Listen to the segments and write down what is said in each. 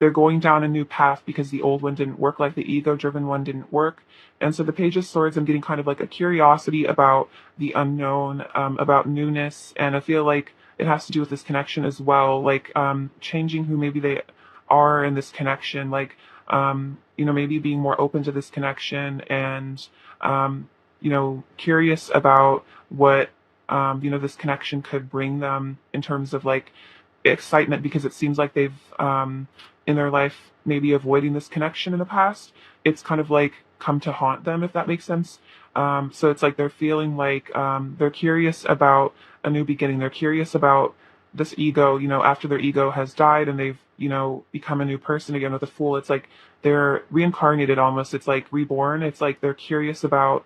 they're going down a new path because the old one didn't work, like the ego-driven one didn't work. And so the Page of Swords, I'm getting kind of like a curiosity about the unknown, about newness, and I feel like it has to do with this connection as well, like changing who maybe they are in this connection, like maybe being more open to this connection and curious about what this connection could bring them in terms of like excitement, because it seems like they've in their life maybe avoiding this connection in the past. It's kind of like come to haunt them, if that makes sense. So it's like they're feeling like they're curious about a new beginning. They're curious about this ego, after their ego has died and they've, become a new person again with a Fool. It's like they're reincarnated almost. It's like reborn. It's like they're curious about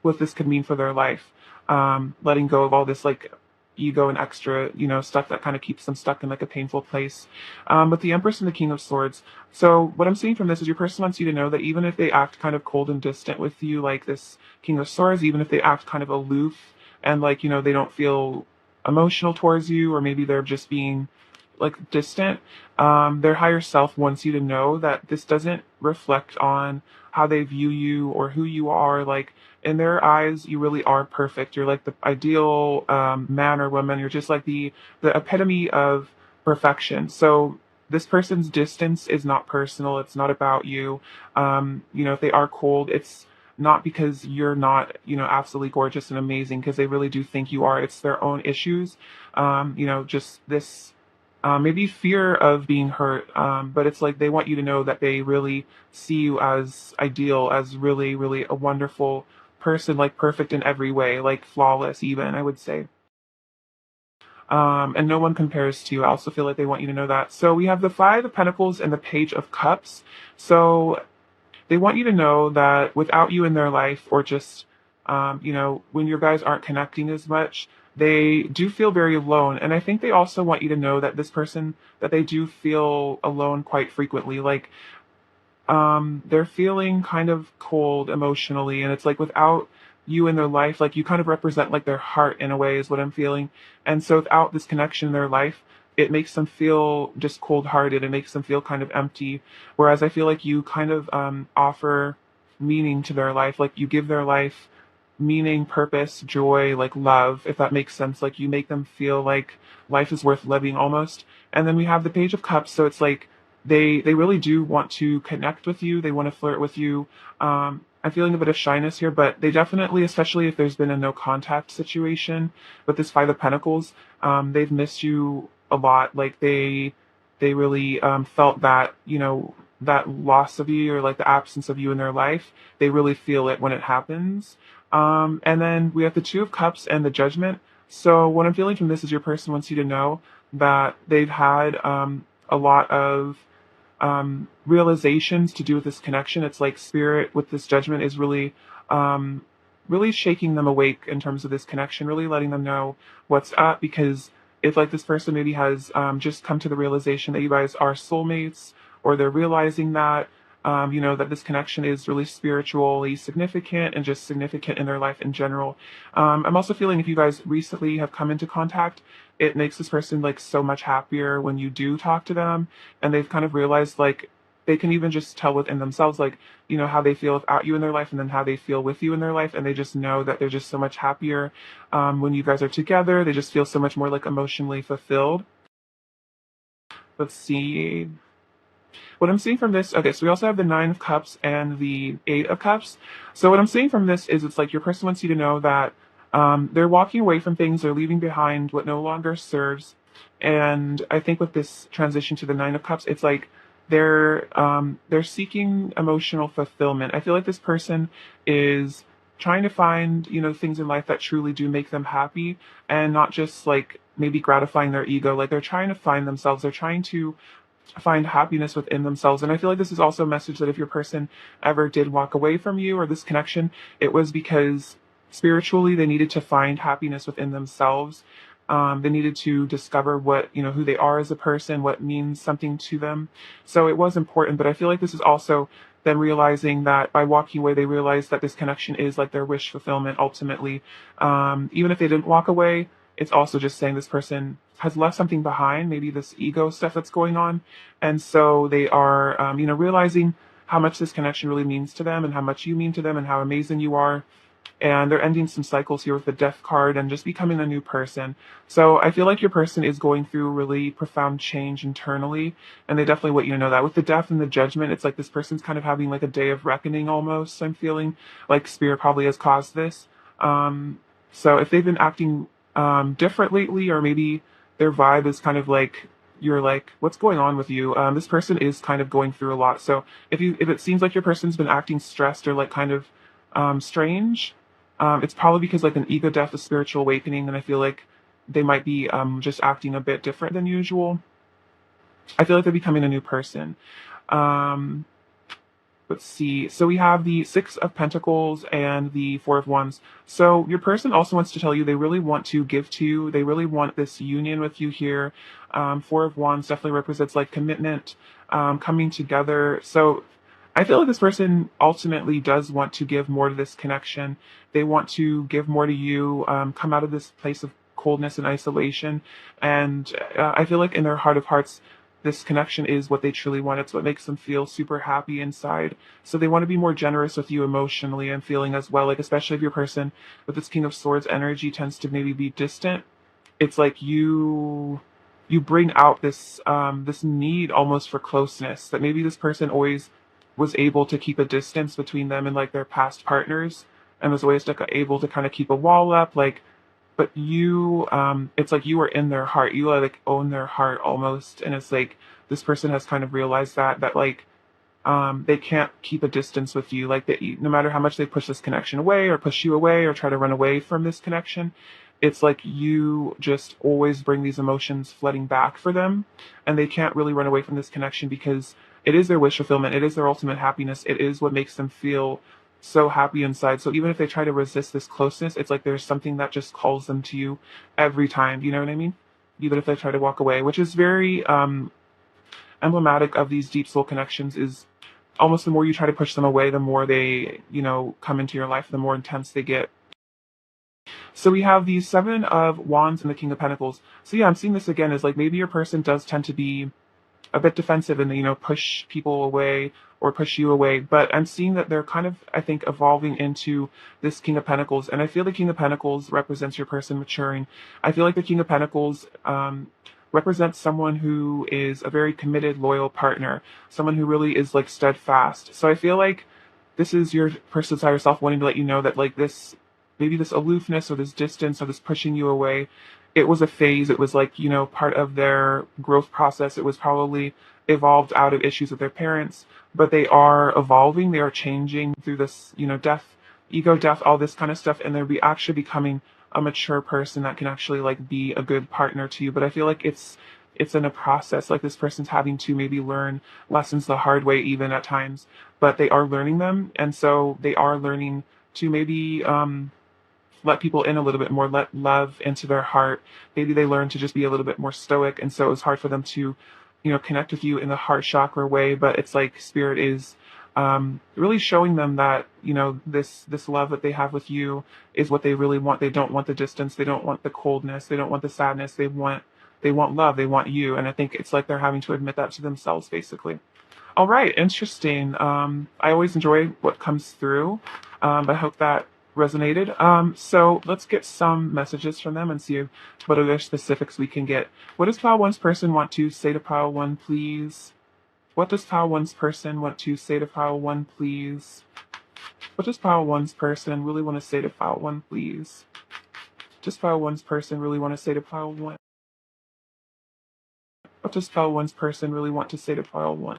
what this could mean for their life. Letting go of all this like ego and extra, stuff that kind of keeps them stuck in like a painful place. But the Empress and the King of Swords. So what I'm seeing from this is your person wants you to know that even if they act kind of cold and distant with you, like this King of Swords, even if they act kind of aloof and like, they don't feel emotional towards you, or maybe they're just being like distant, their higher self wants you to know that this doesn't reflect on how they view you or who you are. Like in their eyes, you really are perfect. You're like the ideal man or woman. You're just like the epitome of perfection. So this person's distance is not personal. It's not about you. If they are cold, it's not because you're not, absolutely gorgeous and amazing, because they really do think you are. It's their own issues. Just this maybe fear of being hurt, but it's like they want you to know that they really see you as ideal, as really, really a wonderful person, like perfect in every way, like flawless even, I would say. And no one compares to you. I also feel like they want you to know that. So we have the Five of Pentacles and the Page of Cups. So they want you to know that without you in their life, or just, when your guys aren't connecting as much, they do feel very alone. And I think they also want you to know that this person, that they do feel alone quite frequently. Like, they're feeling kind of cold emotionally. And it's like without you in their life, like you kind of represent like their heart in a way, is what I'm feeling. And so without this connection in their life, it makes them feel just cold-hearted. It makes them feel kind of empty. Whereas I feel like you kind of offer meaning to their life. Like you give their life meaning, purpose, joy, like love, if that makes sense. Like you make them feel like life is worth living almost. And then we have the Page of Cups. So it's like they really do want to connect with you. They want to flirt with you. I'm feeling a bit of shyness here, but they definitely, especially if there's been a no contact situation with this Five of Pentacles, they've missed you a lot. Like they really felt that, that loss of you, or like the absence of you in their life. They really feel it when it happens. And then we have the Two of Cups and the Judgment. So what I'm feeling from this is your person wants you to know that they've had a lot of realizations to do with this connection. It's like Spirit with this Judgment is really, really shaking them awake in terms of this connection, really letting them know what's up. Because if like this person maybe has just come to the realization that you guys are soulmates, or they're realizing that, that this connection is really spiritually significant and just significant in their life in general. I'm also feeling if you guys recently have come into contact, it makes this person like so much happier when you do talk to them, and they've kind of realized like they can even just tell within themselves, like, how they feel without you in their life and then how they feel with you in their life. And they just know that they're just so much happier when you guys are together. They just feel so much more like emotionally fulfilled. Let's see. What I'm seeing from this, okay, so we also have the Nine of Cups and the Eight of Cups. So what I'm seeing from this is it's like your person wants you to know that they're walking away from things, they're leaving behind what no longer serves. And I think with this transition to the Nine of Cups, it's like they're seeking emotional fulfillment. I feel like this person is trying to find, things in life that truly do make them happy, and not just like maybe gratifying their ego. Like they're trying to find themselves. They're trying to find happiness within themselves. And I feel like this is also a message that if your person ever did walk away from you, or this connection, it was because spiritually they needed to find happiness within themselves. They needed to discover what, who they are as a person, what means something to them. So it was important, but I feel like this is also them realizing that by walking away, they realize that this connection is like their wish fulfillment ultimately. Even if they didn't walk away, it's also just saying this person has left something behind, maybe this ego stuff that's going on. And so they are, realizing how much this connection really means to them and how much you mean to them and how amazing you are. And they're ending some cycles here with the death card and just becoming a new person. So I feel like your person is going through really profound change internally, and they definitely want you to know that. With the death and the judgment, it's like this person's kind of having like a day of reckoning almost. I'm feeling like spirit probably has caused this. Um, so if they've been acting different lately, or maybe their vibe is kind of like you're like, what's going on with you? This person is kind of going through a lot. So if it seems like your person's been acting stressed or like kind of strange, it's probably because like an ego death, a spiritual awakening, and I feel like they might be just acting a bit different than usual. I feel like they're becoming a new person. Um, let's see. So we have the Six of Pentacles and the Four of Wands. So your person also wants to tell you they really want to give to you. They really want this union with you here. Four of Wands definitely represents like commitment, coming together. So I feel like this person ultimately does want to give more to this connection. They want to give more to you, come out of this place of coldness and isolation. And I feel like in their heart of hearts, this connection is what they truly want. It's what makes them feel super happy inside. So they want to be more generous with you emotionally and feeling as well. Like, especially if your person with this King of Swords energy tends to maybe be distant, it's like you bring out this need almost for closeness, that maybe this person always was able to keep a distance between them and like their past partners, and was always like able to kind of keep a wall up, like, but you, it's like you are in their heart, you like own their heart almost. And it's like this person has kind of realized that like they can't keep a distance with you. Like that, no matter how much they push this connection away or push you away or try to run away from this connection, it's like you just always bring these emotions flooding back for them, and they can't really run away from this connection because it is their wish fulfillment. It is their ultimate happiness. It is what makes them feel so happy inside. So even if they try to resist this closeness, it's like there's something that just calls them to you every time. You know what I mean? Even if they try to walk away, which is very emblematic of these deep soul connections, is almost the more you try to push them away, the more they, come into your life, the more intense they get. So we have the Seven of Wands and the King of Pentacles. So yeah, I'm seeing this again as like maybe your person does tend to be a bit defensive and push people away or push you away, but I'm seeing that they're kind of, I think, evolving into this King of Pentacles. And I feel the King of Pentacles represents your person maturing. I feel like the King of Pentacles represents someone who is a very committed, loyal partner, someone who really is like steadfast. So I feel like this is your person's higher self wanting to let you know that like this, maybe this aloofness or this distance or this pushing you away, it was a phase. It was like, part of their growth process. It was probably evolved out of issues with their parents, but they are evolving. They are changing through this, death, ego death, all this kind of stuff. And they're actually becoming a mature person that can actually like be a good partner to you. But I feel like it's in a process. Like this person's having to maybe learn lessons the hard way, even at times, but they are learning them. And so they are learning to maybe, let people in a little bit more, let love into their heart. Maybe they learn to just be a little bit more stoic, and so it's hard for them to, connect with you in the heart chakra way. But it's like spirit is really showing them that this love that they have with you is what they really want. They don't want the distance. They don't want the coldness. They don't want the sadness. They want love. They want you. And I think it's like they're having to admit that to themselves, basically. All right, interesting. I always enjoy what comes through. I hope that resonated. So let's get some messages from them and see what other specifics we can get. What does Pile One's person want to say to Pile One, please? What does Pile One's person want to say to Pile One, please? What does Pile One's person really want to say to Pile One, please? Does Pile One's person really want to say to Pile One? What does Pile One's person really want to say to Pile One?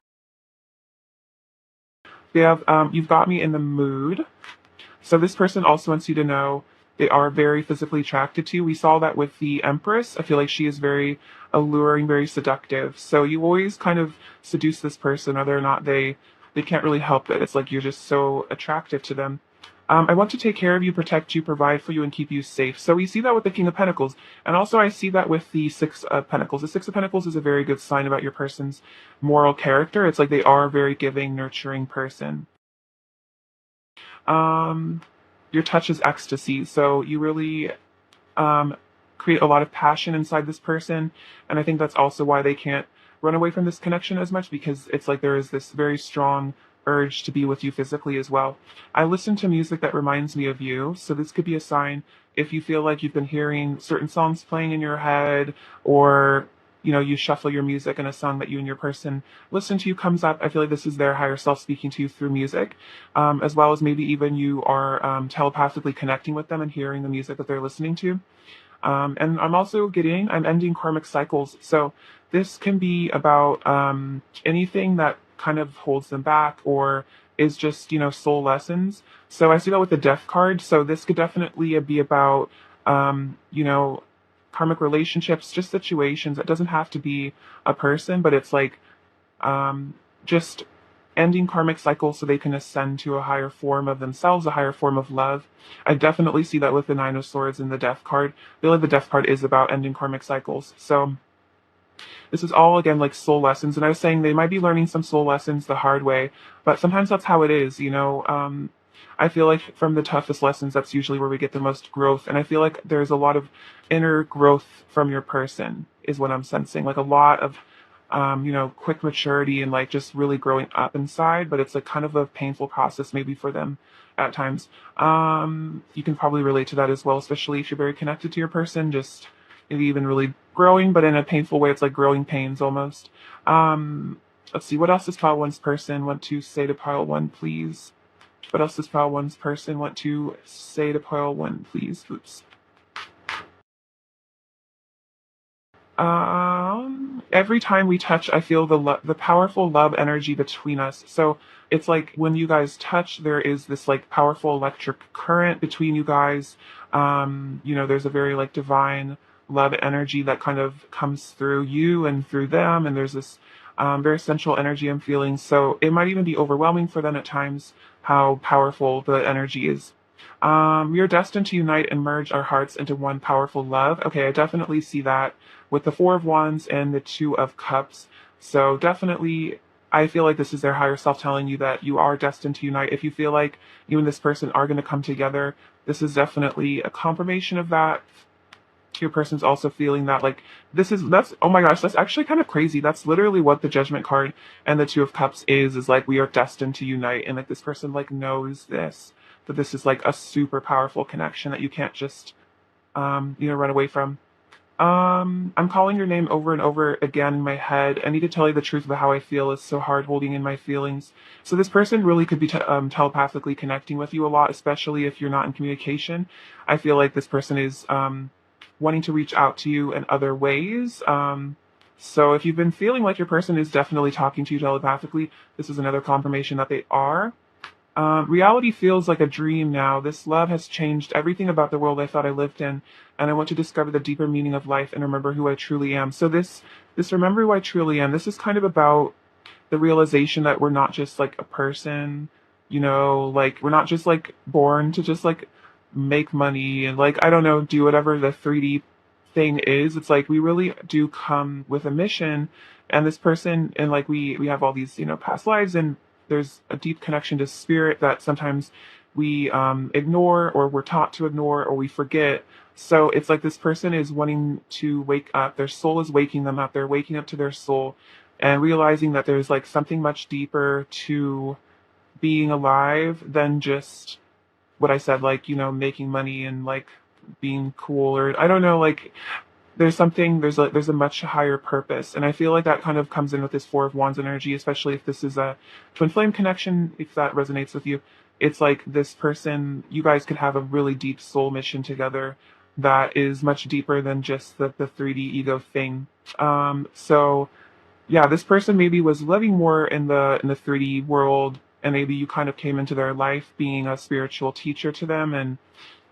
We have, you've got me in the mood. So this person also wants you to know they are very physically attracted to you. We saw that with the Empress. I feel like she is very alluring, very seductive. So you always kind of seduce this person, whether or not they can't really help it. It's like you're just so attractive to them. I want to take care of you, protect you, provide for you, and keep you safe. So we see that with the King of Pentacles. And also I see that with the Six of Pentacles. The Six of Pentacles is a very good sign about your person's moral character. It's like they are a very giving, nurturing person. Your touch is ecstasy. So you really create a lot of passion inside this person. And I think that's also why they can't run away from this connection as much, because it's like there is this very strong urge to be with you physically as well. I listen to music that reminds me of you, so this could be a sign if you feel like you've been hearing certain songs playing in your head, or you shuffle your music and a song that you and your person listen to comes up. I feel like this is their higher self speaking to you through music, as well as maybe even you are telepathically connecting with them and hearing the music that they're listening to. And I'm ending karmic cycles. So this can be about anything that kind of holds them back or is just, soul lessons. So I see that with the death card. So this could definitely be about, karmic relationships, just situations. It doesn't have to be a person, but it's like just ending karmic cycles so they can ascend to a higher form of themselves, a higher form of love. I definitely see that with the Nine of Swords and the Death card. Really, the Death card is about ending karmic cycles. So this is all, again, like soul lessons. And I was saying they might be learning some soul lessons the hard way, but sometimes that's how it is. I feel like from the toughest lessons, that's usually where we get the most growth. And I feel like there's a lot of inner growth from your person, is what I'm sensing. Like a lot of, quick maturity and like just really growing up inside. But it's like kind of a painful process maybe for them at times. You can probably relate to that as well, especially if you're very connected to your person, just maybe even really growing, but in a painful way. It's like growing pains almost. Let's see, what else does pile one's person want to say to pile one, please? What else does pile one's person want to say to pile one, please? Oops. Every time we touch, I feel the powerful love energy between us. So it's like when you guys touch, there is this like powerful electric current between you guys. There's a very like divine love energy that kind of comes through you and through them, and there's this very sensual energy I'm feeling. So it might even be overwhelming for them at times how powerful the energy is. We are destined to unite and merge our hearts into one powerful love. Okay, I definitely see that with the Four of Wands and the Two of Cups. So definitely, I feel like this is their higher self telling you that you are destined to unite. If you feel like you and this person are going to come together, this is definitely a confirmation of that. Your person's also feeling that like that's oh my gosh, that's actually kind of crazy. That's literally what the Judgment card and the Two of Cups is like we are destined to unite, and like this person like knows this, that this is like a super powerful connection that you can't just run away from. I'm calling your name over and over again in my head. I need to tell you the truth about how I feel. It's so hard holding in my feelings. So this person really could be telepathically connecting with you a lot, especially if you're not in communication. I feel like this person is wanting to reach out to you in other ways. So if you've been feeling like your person is definitely talking to you telepathically, this is another confirmation that they are. Reality feels like a dream now. This love has changed everything about the world I thought I lived in, and I want to discover the deeper meaning of life and remember who I truly am. So this remember who I truly am, this is kind of about the realization that we're not just like a person, like we're not just like born to just like make money and like, I don't know, do whatever the 3D thing is. It's like we really do come with a mission, and this person, and like we have all these, past lives, and there's a deep connection to spirit that sometimes we ignore, or we're taught to ignore, or we forget. So it's like this person is wanting to wake up. Their soul is waking them up. They're waking up to their soul and realizing that there's like something much deeper to being alive than just what I said, like, making money and like being cool, or I don't know, like there's a much higher purpose. And I feel like that kind of comes in with this Four of Wands energy, especially if this is a twin flame connection, if that resonates with you. It's like this person, you guys could have a really deep soul mission together that is much deeper than just the 3D ego thing. So yeah, this person maybe was living more in the 3D world, and maybe you kind of came into their life being a spiritual teacher to them, and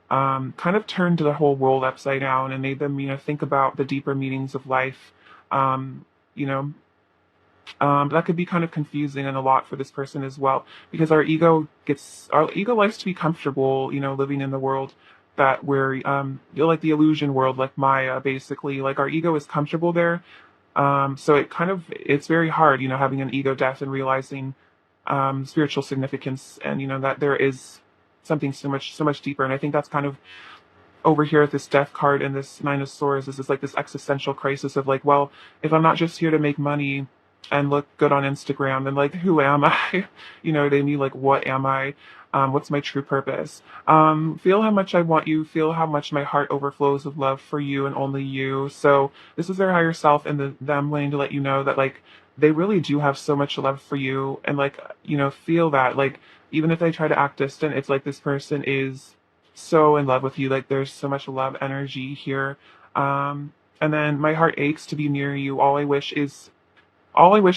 kind of turned the whole world upside down and made them, think about the deeper meanings of life. Um, you know, that could be kind of confusing and a lot for this person as well, because our ego likes to be comfortable, living in the world that we're, like the illusion world, like Maya, basically. Like our ego is comfortable there. So it's very hard, having an ego death and realizing spiritual significance, and that there is something so much deeper. And I think that's kind of over here at this death card and this nine of swords is this like this existential crisis of like, well, if I'm not just here to make money and look good on Instagram, then like, who am I? You know what I mean? Like, what am I? What's my true purpose? Feel how much I want you. Feel how much my heart overflows with love for you and only you. So this is their higher self and them wanting to let you know that like they really do have so much love for you, and like, you know, feel that like even if they try to act distant, it's like this person is so in love with you. Like there's so much love energy here. And then my heart aches to be near you. All I wish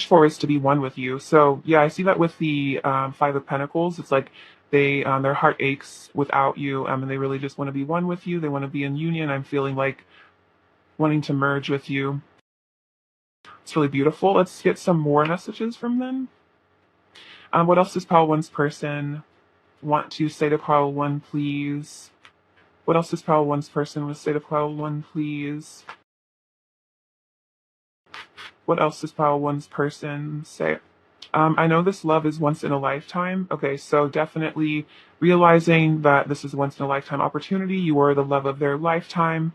for is to be one with you. So yeah, I see that with the Five of Pentacles. It's like they their heart aches without you, and they really just want to be one with you. They want to be in union. I'm feeling like wanting to merge with you. It's really beautiful. Let's get some more messages from them. What else does Pile One's person want to say to Pile One, please? What else does Pile One's person want to say to Pile One, please? What else does Pile One's person say? I know this love is once in a lifetime. Okay, so definitely realizing that this is a once in a lifetime opportunity. You are the love of their lifetime.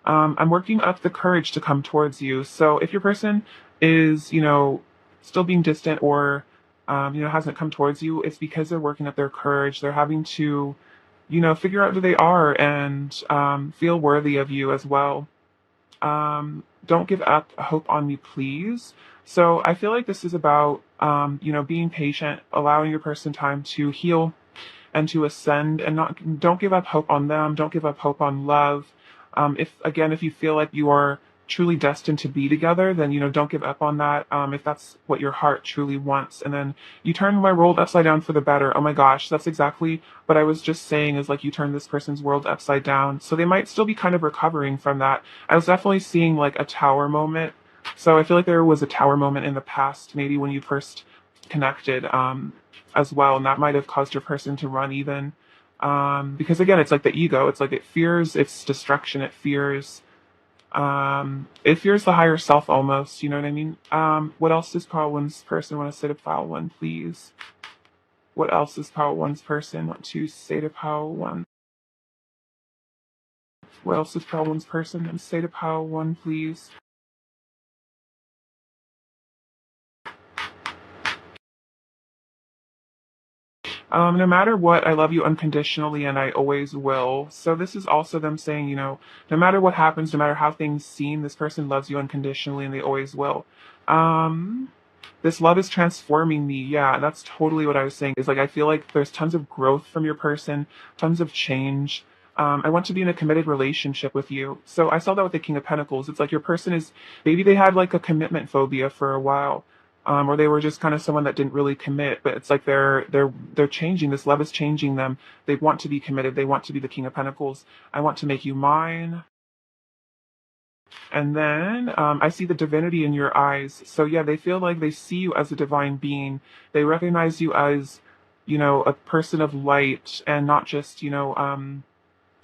I'm working up the courage to come towards you. So if your person is, you know, still being distant or, you know, hasn't come towards you, it's because they're working up their courage. They're having to, you know, figure out who they are and feel worthy of you as well. Don't give up hope on me, please. So I feel like this is about, you know, being patient, allowing your person time to heal and to ascend, and don't give up hope on them. Don't give up hope on love. If you feel like you are truly destined to be together, then, you know, don't give up on that. If that's what your heart truly wants, and then you turn my world upside down for the better. Oh my gosh, that's exactly what I was just saying, is like you turn this person's world upside down. So they might still be kind of recovering from that. I was definitely seeing like a tower moment. So I feel like there was a tower moment in the past, maybe when you first connected, as well, and that might have caused your person to run even. Because again, it's like the ego. It's like it fears its destruction. It fears the higher self almost. You know what I mean? What else does Pile One's person want to say to Pile One, please? What else does Pile One's person want to say to Pile One? What else does Pile One's person want to say to Pile One, please? No matter what, I love you unconditionally and I always will. So this is also them saying, you know, no matter what happens, no matter how things seem, this person loves you unconditionally and they always will. Um, this love is transforming me. Yeah, that's totally what I was saying. Is like I feel like there's tons of growth from your person, tons of change. I want to be in a committed relationship with you. So I saw that with the King of Pentacles. It's like your person is, maybe they had like a commitment phobia for a while, or they were just kind of someone that didn't really commit. But it's like they're changing. This love is changing them. They want to be committed. They want to be the King of Pentacles. I want to make you mine. And then I see the divinity in your eyes. So yeah, they feel like they see you as a divine being. They recognize you as, you know, a person of light and not just, you know,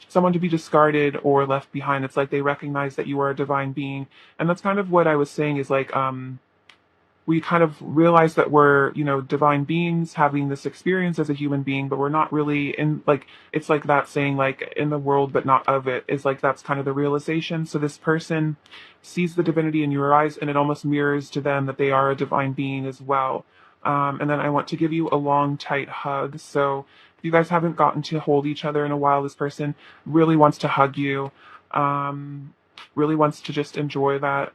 someone to be discarded or left behind. It's like they recognize that you are a divine being. And that's kind of what I was saying is like, we kind of realize that we're, you know, divine beings having this experience as a human being, but we're not really in, like, it's like that saying, like, in the world, but not of it, is like, that's kind of the realization. So this person sees the divinity in your eyes, and it almost mirrors to them that they are a divine being as well. And then I want to give you a long, tight hug. So if you guys haven't gotten to hold each other in a while, this person really wants to hug you, really wants to just enjoy that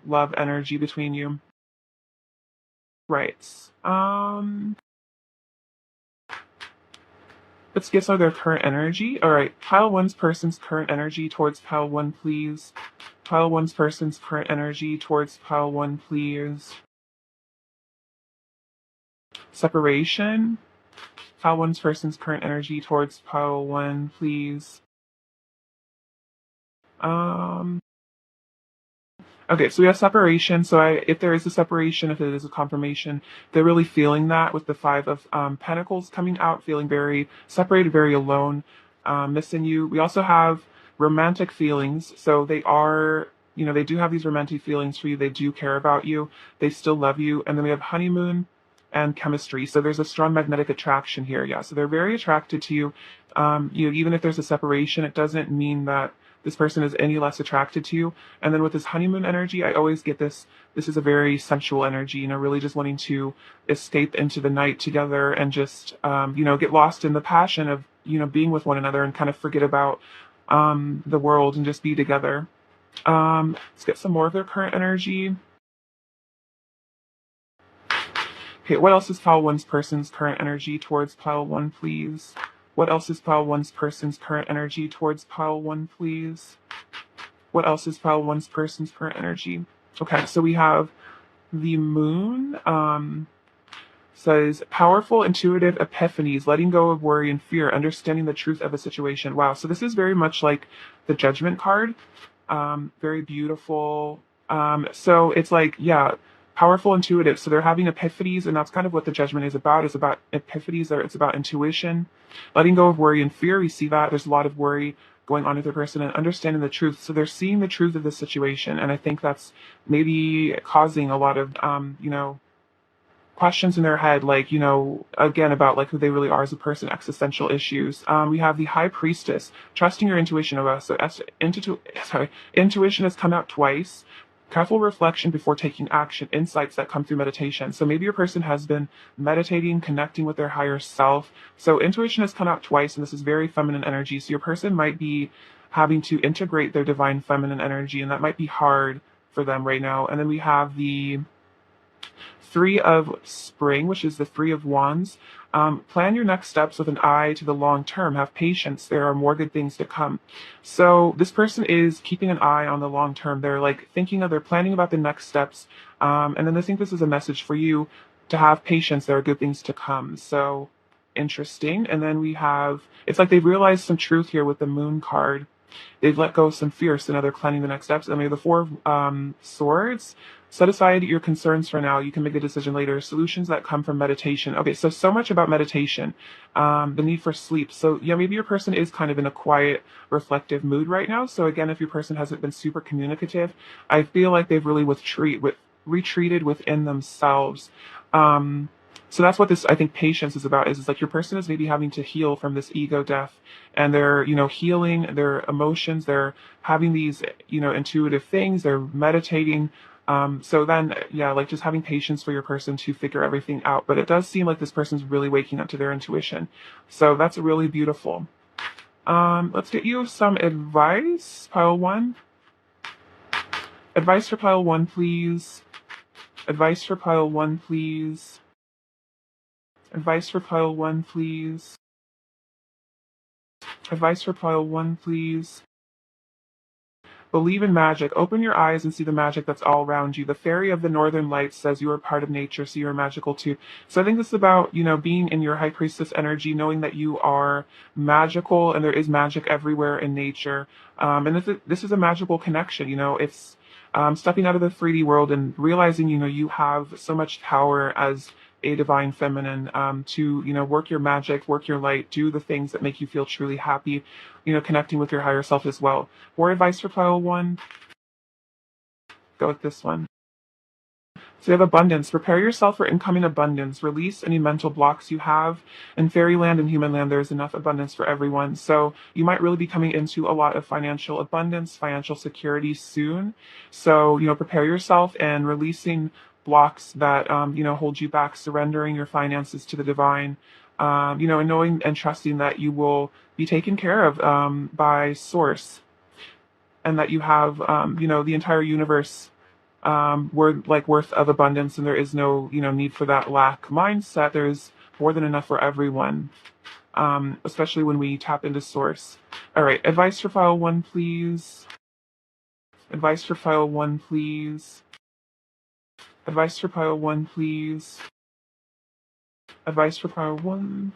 love energy between you. Right. Let's get some of their current energy. All right. Pile one's person's current energy towards pile one, please. Pile one's person's current energy towards pile one, please. Separation. Pile one's person's current energy towards pile one, please. Um, Okay, so we have separation. So if there is a separation, if it is a confirmation, they're really feeling that with the Five of Pentacles coming out, feeling very separated, very alone, missing you. We also have romantic feelings. So they are, you know, they do have these romantic feelings for you. They do care about you. They still love you. And then we have honeymoon. and chemistry. So there's a strong magnetic attraction here. Yeah. So they're very attracted to you. Even if there's a separation, it doesn't mean that this person is any less attracted to you. And then with this honeymoon energy, I always get this is a very sensual energy, really just wanting to escape into the night together and just, get lost in the passion of, being with one another and kind of forget about the world and just be together. Let's get some more of their current energy. Okay, what else is pile one's person's current energy towards pile one, please? What else is pile one's person's current energy towards pile one, please? What else is pile one's person's current energy? Okay, so we have the moon. Says powerful intuitive epiphanies, letting go of worry and fear, understanding the truth of a situation. Wow, so this is very much like the judgment card. Very beautiful. So it's like, yeah, powerful intuitive. So they're having epiphanies, and that's kind of what the judgment is about. It's about epiphanies, or it's about intuition, letting go of worry and fear. We see that there's a lot of worry going on with their person and understanding the truth. So they're seeing the truth of the situation, and I think that's maybe causing a lot of, questions in their head, like, again, about like who they really are as a person, existential issues. We have the high priestess, trusting your intuition of us. So intuition has come out twice. Careful reflection before taking action, insights that come through meditation. So maybe your person has been meditating, connecting with their higher self. So intuition has come out twice, and this is very feminine energy. So your person might be having to integrate their divine feminine energy, and that might be hard for them right now. And then we have the Three of Spring, which is the Three of Wands. Plan your next steps with an eye to the long term. Have patience. There are more good things to come. So this person is keeping an eye on the long term. They're like they're planning about the next steps. And then I think this is a message for you to have patience. There are good things to come. So interesting. And then it's like they've realized some truth here with the Moon card. They've let go of some fear, so now they're planning the next steps. And we have the Four of Swords. Set aside your concerns for now. You can make a decision later. Solutions that come from meditation. Okay, so much about meditation. The need for sleep. So yeah, maybe your person is kind of in a quiet, reflective mood right now. So again, if your person hasn't been super communicative, I feel like they've really retreated within themselves. So that's what this, I think, patience is about. Is like your person is maybe having to heal from this ego death, and they're, healing their emotions. They're having these, intuitive things. They're meditating. So then, yeah, like just having patience for your person to figure everything out. But it does seem like this person's really waking up to their intuition. So that's really beautiful. Let's get you some advice, pile one. Advice for pile one, please. Advice for pile one, please. Advice for pile one, please. Advice for pile one, please. Believe in magic. Open your eyes and see the magic that's all around you. The fairy of the northern lights says you are part of nature, so you're magical too. So I think this is about, being in your high priestess energy, knowing that you are magical and there is magic everywhere in nature. And this is a magical connection, it's stepping out of the 3D world and realizing, you have so much power as a divine feminine, to, work your magic, work your light, do the things that make you feel truly happy, connecting with your higher self as well. More advice for pile one? Go with this one. So you have abundance. Prepare yourself for incoming abundance. Release any mental blocks you have. In fairyland and human land, there's enough abundance for everyone. So you might really be coming into a lot of financial abundance, financial security soon. So, prepare yourself and releasing blocks that, hold you back, surrendering your finances to the divine, and knowing and trusting that you will be taken care of, by source, and that you have, the entire universe, worth of abundance, and there is no, need for that lack mindset. There's more than enough for everyone, especially when we tap into source. All right, advice for file one, please. Advice for file one, please. Advice for pile one, please. Advice for pile one.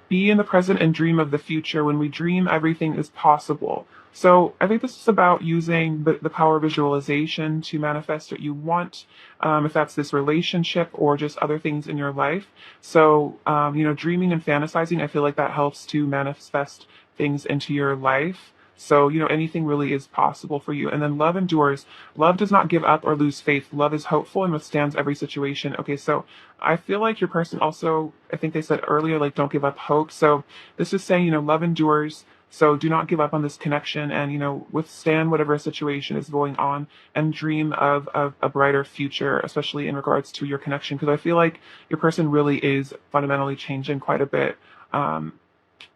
Be in the present and dream of the future. When we dream, everything is possible. So I think this is about using the power of visualization to manifest what you want, if that's this relationship or just other things in your life. So, dreaming and fantasizing, I feel like that helps to manifest things into your life. So, anything really is possible for you. And then love endures. Love does not give up or lose faith. Love is hopeful and withstands every situation. Okay, so I feel like your person also, I think they said earlier, like, don't give up hope. So this is saying, love endures. So do not give up on this connection and, withstand whatever situation is going on and dream of a brighter future, especially in regards to your connection. Because I feel like your person really is fundamentally changing quite a bit. Um,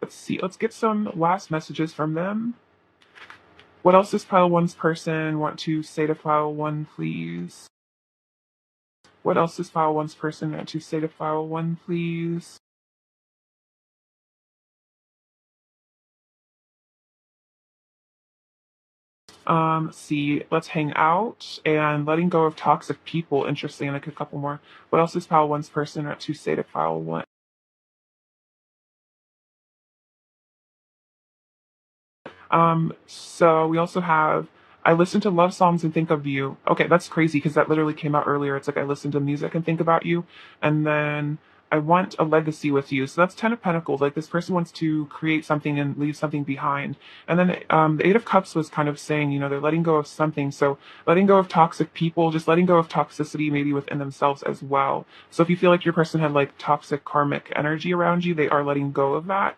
let's see. Let's get some last messages from them. What else does pile one's person want to say to pile one, please? What else does pile one's person want to say to pile one, please? See, let's hang out and letting go of toxic people. Interesting. Like a couple more. What else does pile one's person want to say to pile one? So we also have I listen to love songs and think of you. Okay, that's crazy because that literally came out earlier. It's like I listen to music and think about you, and then I want a legacy with you. So that's Ten of Pentacles. Like this person wants to create something and leave something behind. And then the Eight of Cups was kind of saying, they're letting go of something. So letting go of toxic people, just letting go of toxicity maybe within themselves as well. So if you feel like your person had like toxic karmic energy around you, they are letting go of that.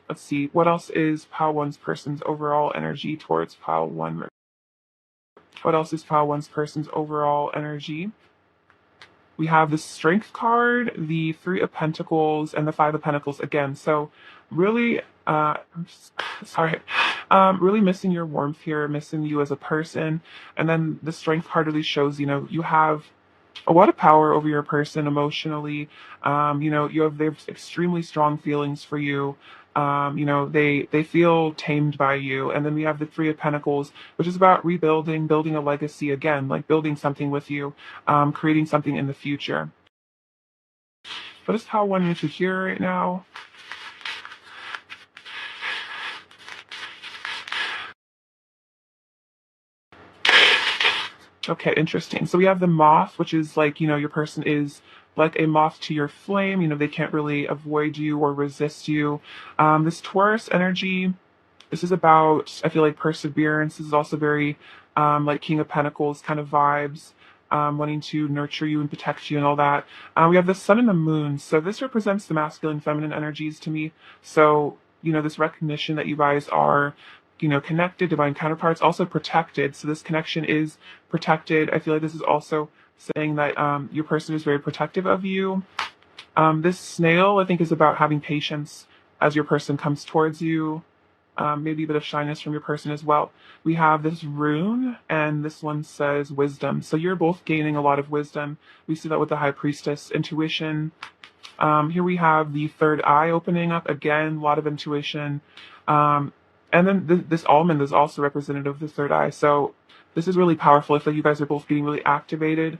Let's see, what else is pile one's person's overall energy towards pile one? What else is pile one's person's overall energy? We have the Strength card, the Three of Pentacles, and the Five of Pentacles again. So really, I'm sorry, really missing your warmth here, missing you as a person. And then the Strength card really shows, you have a lot of power over your person emotionally. They have extremely strong feelings for you. They feel tamed by you. And then we have the Three of Pentacles, which is about rebuilding, building a legacy again, like building something with you, creating something in the future. What is how one needs to hear right now? Okay, interesting. So we have the moth, which is like, your person is like a moth to your flame. They can't really avoid you or resist you. This Taurus energy, this is about, I feel like, perseverance. This is also very like King of Pentacles kind of vibes, wanting to nurture you and protect you and all that. We have the sun and the moon. So this represents the masculine, feminine energies to me. So, this recognition that you guys are, connected, divine counterparts, also protected. So this connection is protected. I feel like this is also saying that your person is very protective of you. This snail, I think, is about having patience as your person comes towards you. Maybe a bit of shyness from your person as well. We have this rune, and this one says wisdom. So you're both gaining a lot of wisdom. We see that with the High Priestess, intuition. Here we have the third eye opening up. Again, a lot of intuition. And then this almond is also representative of the third eye. So this is really powerful. I feel like you guys are both getting really activated.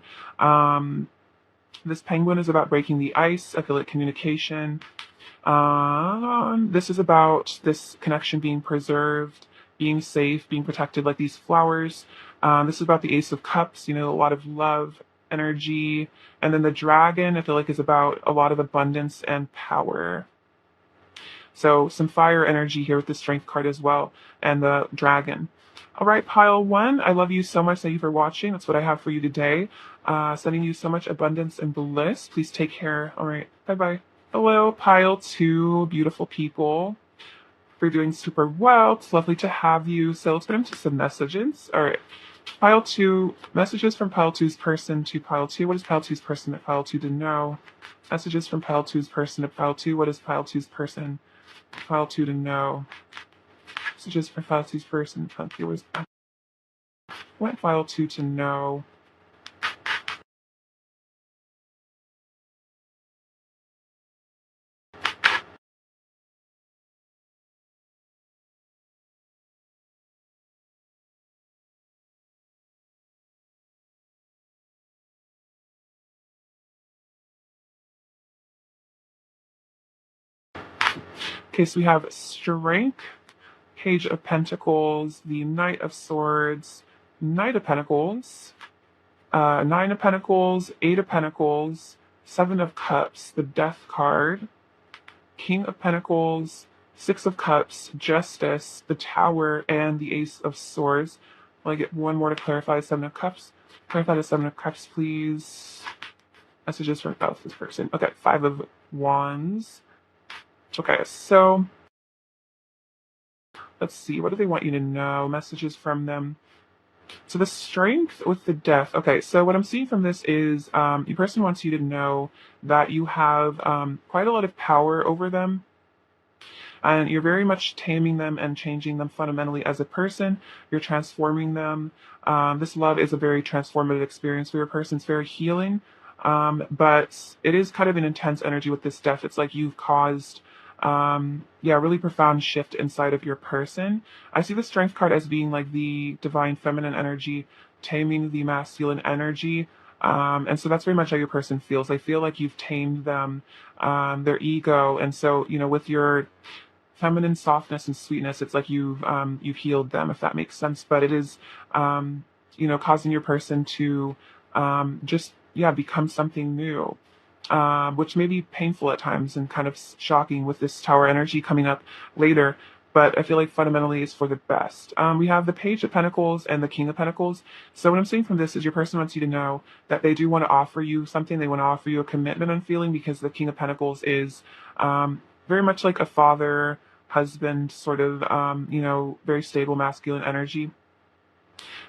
This penguin is about breaking the ice. I feel like communication. This is about this connection being preserved, being safe, being protected, like these flowers. This is about the Ace of Cups, a lot of love, energy. And then the dragon, I feel like, is about a lot of abundance and power. So some fire energy here with the Strength card as well, and the dragon. All right, pile one, I love you so much. Thank you for watching. That's what I have for you today. Sending you so much abundance and bliss. Please take care. All right, bye-bye. Hello, pile two, beautiful people. You're doing super well. It's lovely to have you. So let's get into some messages. All right, pile two, messages from pile two's person to pile two. What is pile two's person at pile two to know? Messages from pile two's person to pile two. What is pile two's person? Pile two to know. Messages for pile two's person. Pile two was what pile two to know? Okay, so we have strength, Page of Pentacles, the Knight of Swords, Knight of Pentacles, Nine of Pentacles, Eight of Pentacles, Seven of Cups, the Death card, King of Pentacles, Six of Cups, Justice, the Tower, and the Ace of Swords. Will I get one more to clarify? Seven of Cups. Clarify the Seven of Cups, please. Messages from both this person. Okay, Five of Wands. Okay, so let's see. What do they want you to know? Messages from them. So the Strength with the Death. Okay, so what I'm seeing from this is your person wants you to know that you have quite a lot of power over them, and you're very much taming them and changing them fundamentally as a person. You're transforming them. This love is a very transformative experience for your person. It's very healing, but it is kind of an intense energy with this death. It's like you've caused, yeah, a really profound shift inside of your person. I see the Strength card as being like the divine feminine energy taming the masculine energy. And so that's very much how your person feels. They feel like you've tamed them, their ego. And so, with your feminine softness and sweetness, it's like you've healed them, if that makes sense. But it is causing your person to just, yeah, become something new, which may be painful at times and kind of shocking with this Tower energy coming up later. But I feel like fundamentally it's for the best. We have the Page of Pentacles and the King of Pentacles. So what I'm seeing from this is your person wants you to know that they do want to offer you something. They want to offer you a commitment and feeling, because the King of Pentacles is very much like a father, husband, sort of, very stable masculine energy.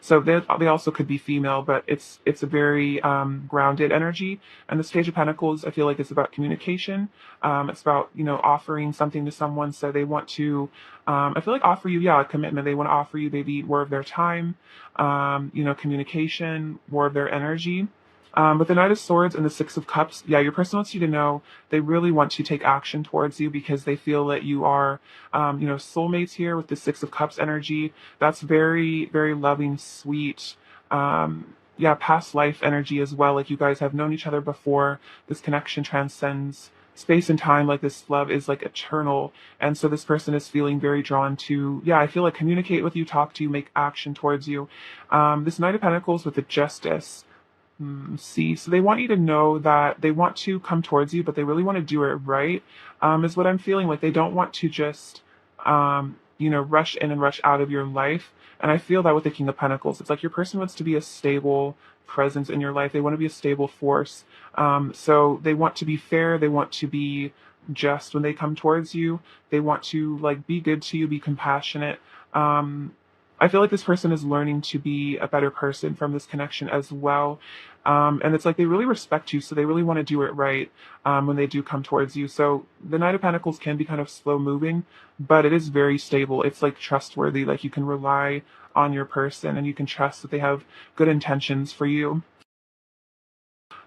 So they also could be female, but it's a very grounded energy. And the Page of Pentacles, I feel like it's about communication. It's about offering something to someone. So they want to, I feel like offer you, yeah, a commitment. They want to offer you maybe more of their time, communication, more of their energy. With the Knight of Swords and the Six of Cups, yeah, your person wants you to know they really want to take action towards you, because they feel that you are, soulmates here with the Six of Cups energy. That's very, very loving, sweet, yeah, past life energy as well. Like you guys have known each other before. This connection transcends space and time. Like this love is like eternal. And so this person is feeling very drawn to, yeah, I feel like communicate with you, talk to you, make action towards you. This Knight of Pentacles with the Justice. See, so they want you to know that they want to come towards you, but they really want to do it right, is what I'm feeling. Like they don't want to just, rush in and rush out of your life. And I feel that with the King of Pentacles. It's like your person wants to be a stable presence in your life. They want to be a stable force. So they want to be fair. They want to be just when they come towards you. They want to like be good to you, be compassionate. I feel like this person is learning to be a better person from this connection as well. And it's like they really respect you, so they really want to do it right when they do come towards you. So the Knight of Pentacles can be kind of slow moving, but it is very stable. It's like trustworthy, like you can rely on your person and you can trust that they have good intentions for you.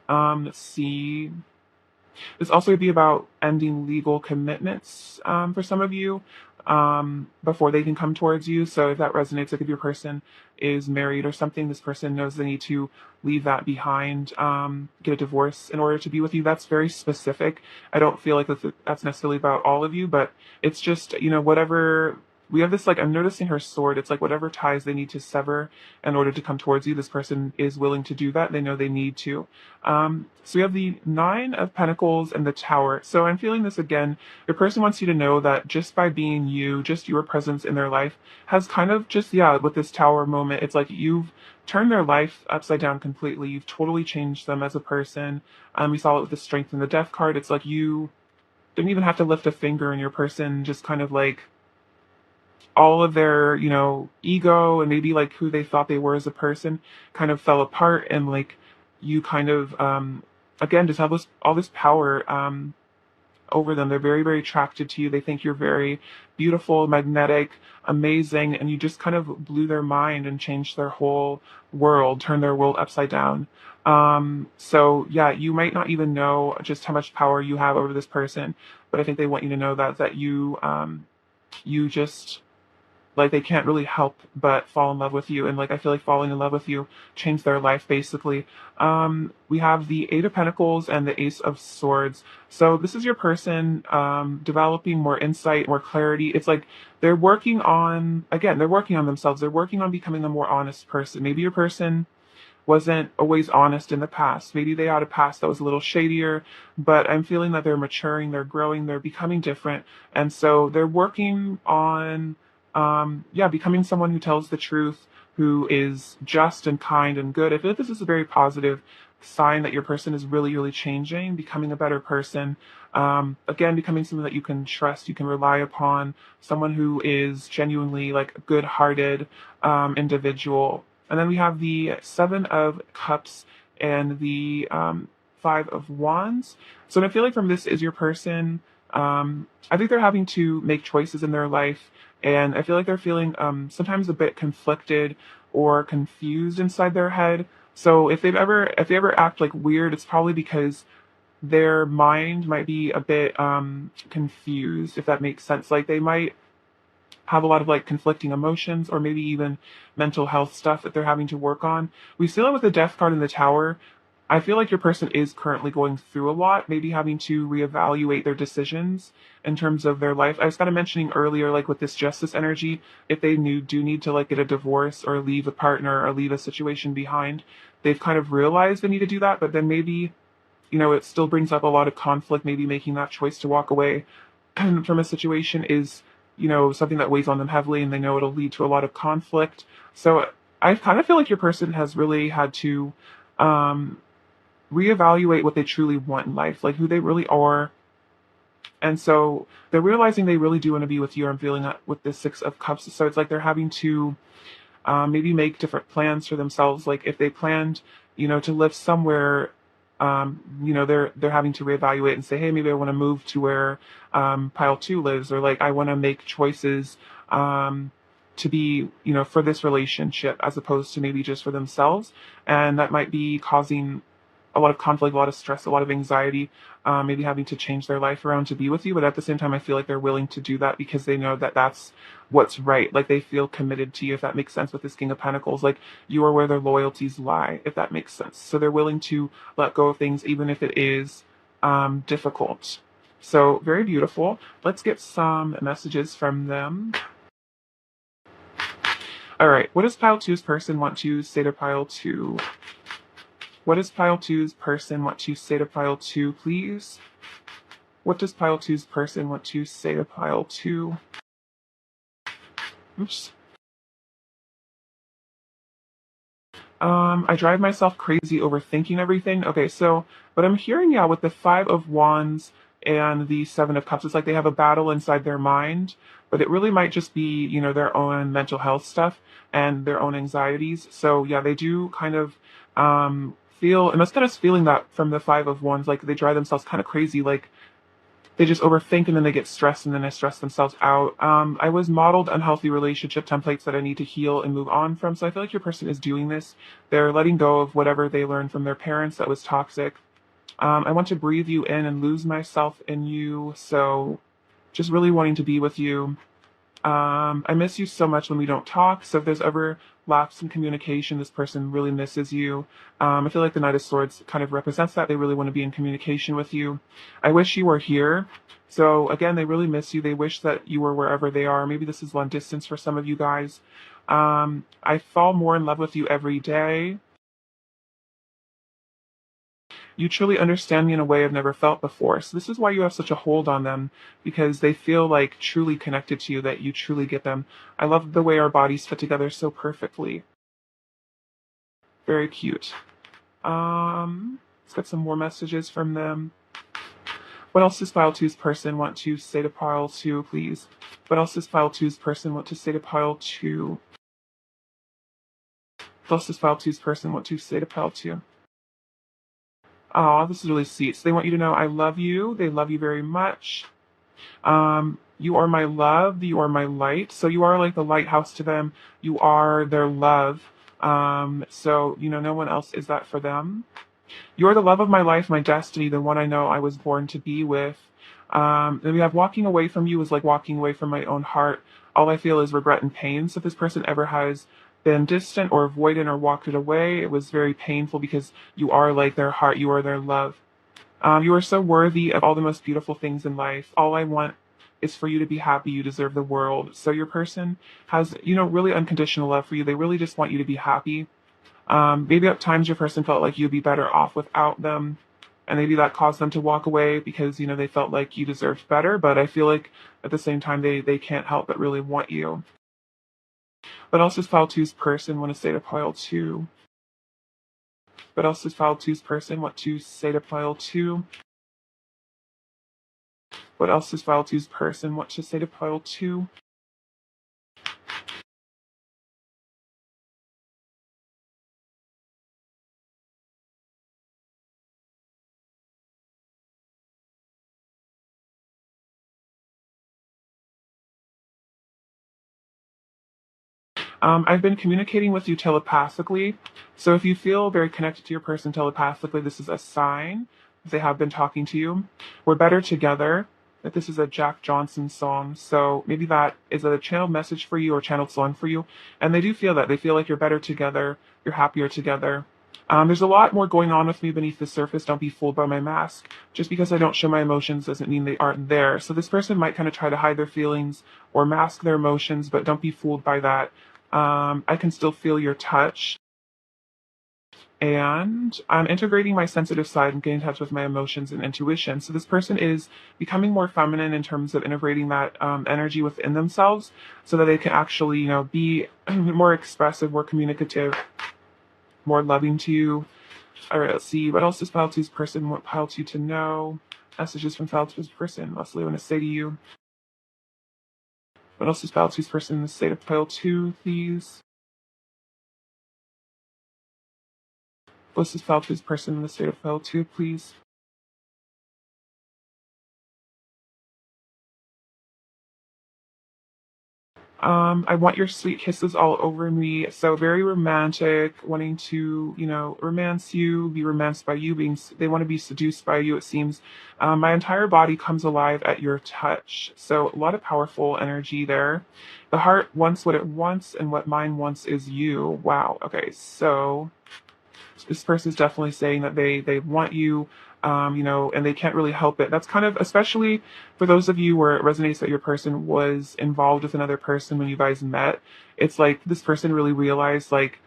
Let's see. This also would be about ending legal commitments for some of you before they can come towards you. So if that resonates, like if your person is married or something, this person knows they need to leave that behind, get a divorce in order to be with you. That's very specific. I don't feel like that's necessarily about all of you, but it's just, whatever. We have this, like, I'm noticing her sword. It's like whatever ties they need to sever in order to come towards you, this person is willing to do that. They know they need to. So we have the Nine of Pentacles and the Tower. So I'm feeling this again. Your person wants you to know that just by being you, just your presence in their life has kind of just, yeah, with this Tower moment, it's like you've turned their life upside down completely. You've totally changed them as a person. We saw it with the Strength and the Death card. It's like you didn't even have to lift a finger, and your person just kind of like all of their, ego and maybe like who they thought they were as a person kind of fell apart, and like you kind of, again, just have all this power, over them. They're very, very attracted to you. They think you're very beautiful, magnetic, amazing, and you just kind of blew their mind and changed their whole world, turned their world upside down. So yeah, you might not even know just how much power you have over this person, but I think they want you to know that you just, like, they can't really help but fall in love with you. And like I feel like falling in love with you changed their life basically. We have the Eight of Pentacles and the Ace of Swords. So this is your person developing more insight, more clarity. It's like they're working on themselves. They're working on themselves. They're working on becoming a more honest person. Maybe your person wasn't always honest in the past. Maybe they had a past that was a little shadier, but I'm feeling that they're maturing, they're growing, they're becoming different. And so they're working on, yeah, becoming someone who tells the truth, who is just and kind and good. I feel like this is a very positive sign that your person is really, really changing, becoming a better person. Again, becoming someone that you can trust, you can rely upon, someone who is genuinely like a good-hearted individual. And then we have the Seven of Cups and the Five of Wands. So I feel like from this is your person. I think they're having to make choices in their life, and I feel like they're feeling sometimes a bit conflicted or confused inside their head. So if they ever act like weird, it's probably because their mind might be a bit confused, if that makes sense. Like they might have a lot of like conflicting emotions or maybe even mental health stuff that they're having to work on. We see that with the Death card in the Tower. I feel like your person is currently going through a lot, maybe having to reevaluate their decisions in terms of their life. I was kind of mentioning earlier, like with this Justice energy, if they do need to like get a divorce or leave a partner or leave a situation behind, they've kind of realized they need to do that, but then maybe, it still brings up a lot of conflict. Maybe making that choice to walk away from a situation is, something that weighs on them heavily, and they know it'll lead to a lot of conflict. So I kind of feel like your person has really had to um, reevaluate what they truly want in life, like who they really are. And so they're realizing they really do want to be with you. I'm feeling that with the Six of Cups. So it's like they're having to maybe make different plans for themselves. Like if they planned, to live somewhere, they're having to reevaluate and say, hey, maybe I want to move to where pile two lives, or like I want to make choices to be, for this relationship as opposed to maybe just for themselves. And that might be causing a lot of conflict, a lot of stress, a lot of anxiety, maybe having to change their life around to be with you. But at the same time, I feel like they're willing to do that because they know that that's what's right. Like they feel committed to you, if that makes sense, with this King of Pentacles. Like you are where their loyalties lie, if that makes sense. So they're willing to let go of things, even if it is difficult. So very beautiful. Let's get some messages from them. All right. What does pile two's person want to say to pile two? What does pile two's person want to say to pile two, please? What does pile two's person want to say to pile two? Oops. I drive myself crazy overthinking everything. Okay, so what I'm hearing, yeah, with the Five of Wands and the Seven of Cups, it's like they have a battle inside their mind, but it really might just be, their own mental health stuff and their own anxieties. So yeah, they do kind of feel, and that's kind of feeling that from the Five of Wands, like they drive themselves kind of crazy, like they just overthink and then they get stressed and then they stress themselves out. I was modeled unhealthy relationship templates that I need to heal and move on from. So I feel like your person is doing this. They're letting go of whatever they learned from their parents that was toxic. I want to breathe you in and lose myself in you. So just really wanting to be with you. I miss you so much when we don't talk. So if there's ever lapse in communication, this person really misses you. I feel like the Knight of Swords kind of represents that. They really want to be in communication with you. I wish you were here. So again, they really miss you. They wish that you were wherever they are. Maybe this is long distance for some of you guys. I fall more in love with you every day. You truly understand me in a way I've never felt before. So this is why you have such a hold on them, because they feel like truly connected to you, that you truly get them. I love the way our bodies fit together so perfectly. Very cute. Let's get some more messages from them. What else does pile two's person want to say to pile two, please? What else does pile two's person want to say to pile two? What else does pile two's person want to say to pile two? Oh, this is really sweet. So they want you to know I love you. They love you very much. You are my love. You are my light. So you are like the lighthouse to them. You are their love. So, no one else is that for them. You are the love of my life, my destiny, the one I know I was born to be with. Then we have walking away from you is like walking away from my own heart. All I feel is regret and pain. So if this person ever has been distant or avoided or walked it away, it was very painful because you are like their heart. You are their love. You are so worthy of all the most beautiful things in life. All I want is for you to be happy. You deserve the world. So your person has, really unconditional love for you. They really just want you to be happy. Maybe at times your person felt like you'd be better off without them. And maybe that caused them to walk away because, they felt like you deserved better. But I feel like at the same time, they can't help but really want you. But else does pile two's person want to say to pile two? What else does pile two's person want to say to pile two? What else does pile two's person want to say to pile two? I've been communicating with you telepathically. So if you feel very connected to your person telepathically, this is a sign that they have been talking to you. We're better together. That this is a Jack Johnson song. So maybe that is a channeled message for you or channeled song for you. And they do feel that. They feel like you're better together. You're happier together. There's a lot more going on with me beneath the surface. Don't be fooled by my mask. Just because I don't show my emotions doesn't mean they aren't there. So this person might kind of try to hide their feelings or mask their emotions, but don't be fooled by that. I can still feel your touch. And I'm integrating my sensitive side and getting in touch with my emotions and intuition. So this person is becoming more feminine in terms of integrating that energy within themselves so that they can actually, be more expressive, more communicative, more loving to you. All right, let's see. What else does Pile 2's person want Pile 2 to know? Messages from Pile 2's person. Leslie, I want to say to you. What else does Pile 2's person in the state of Pile 2, please? What else does Pile 2's person in the state of Pile 2, please? I want your sweet kisses all over me. So very romantic, wanting to, romance you, be romanced by you, they want to be seduced by you, it seems. My entire body comes alive at your touch. So a lot of powerful energy there. The heart wants what it wants, and what mine wants is you. Wow. Okay. So this person is definitely saying that they want you, and they can't really help it. That's kind of, especially for those of you where it resonates that your person was involved with another person when you guys met. It's like this person really realized, like,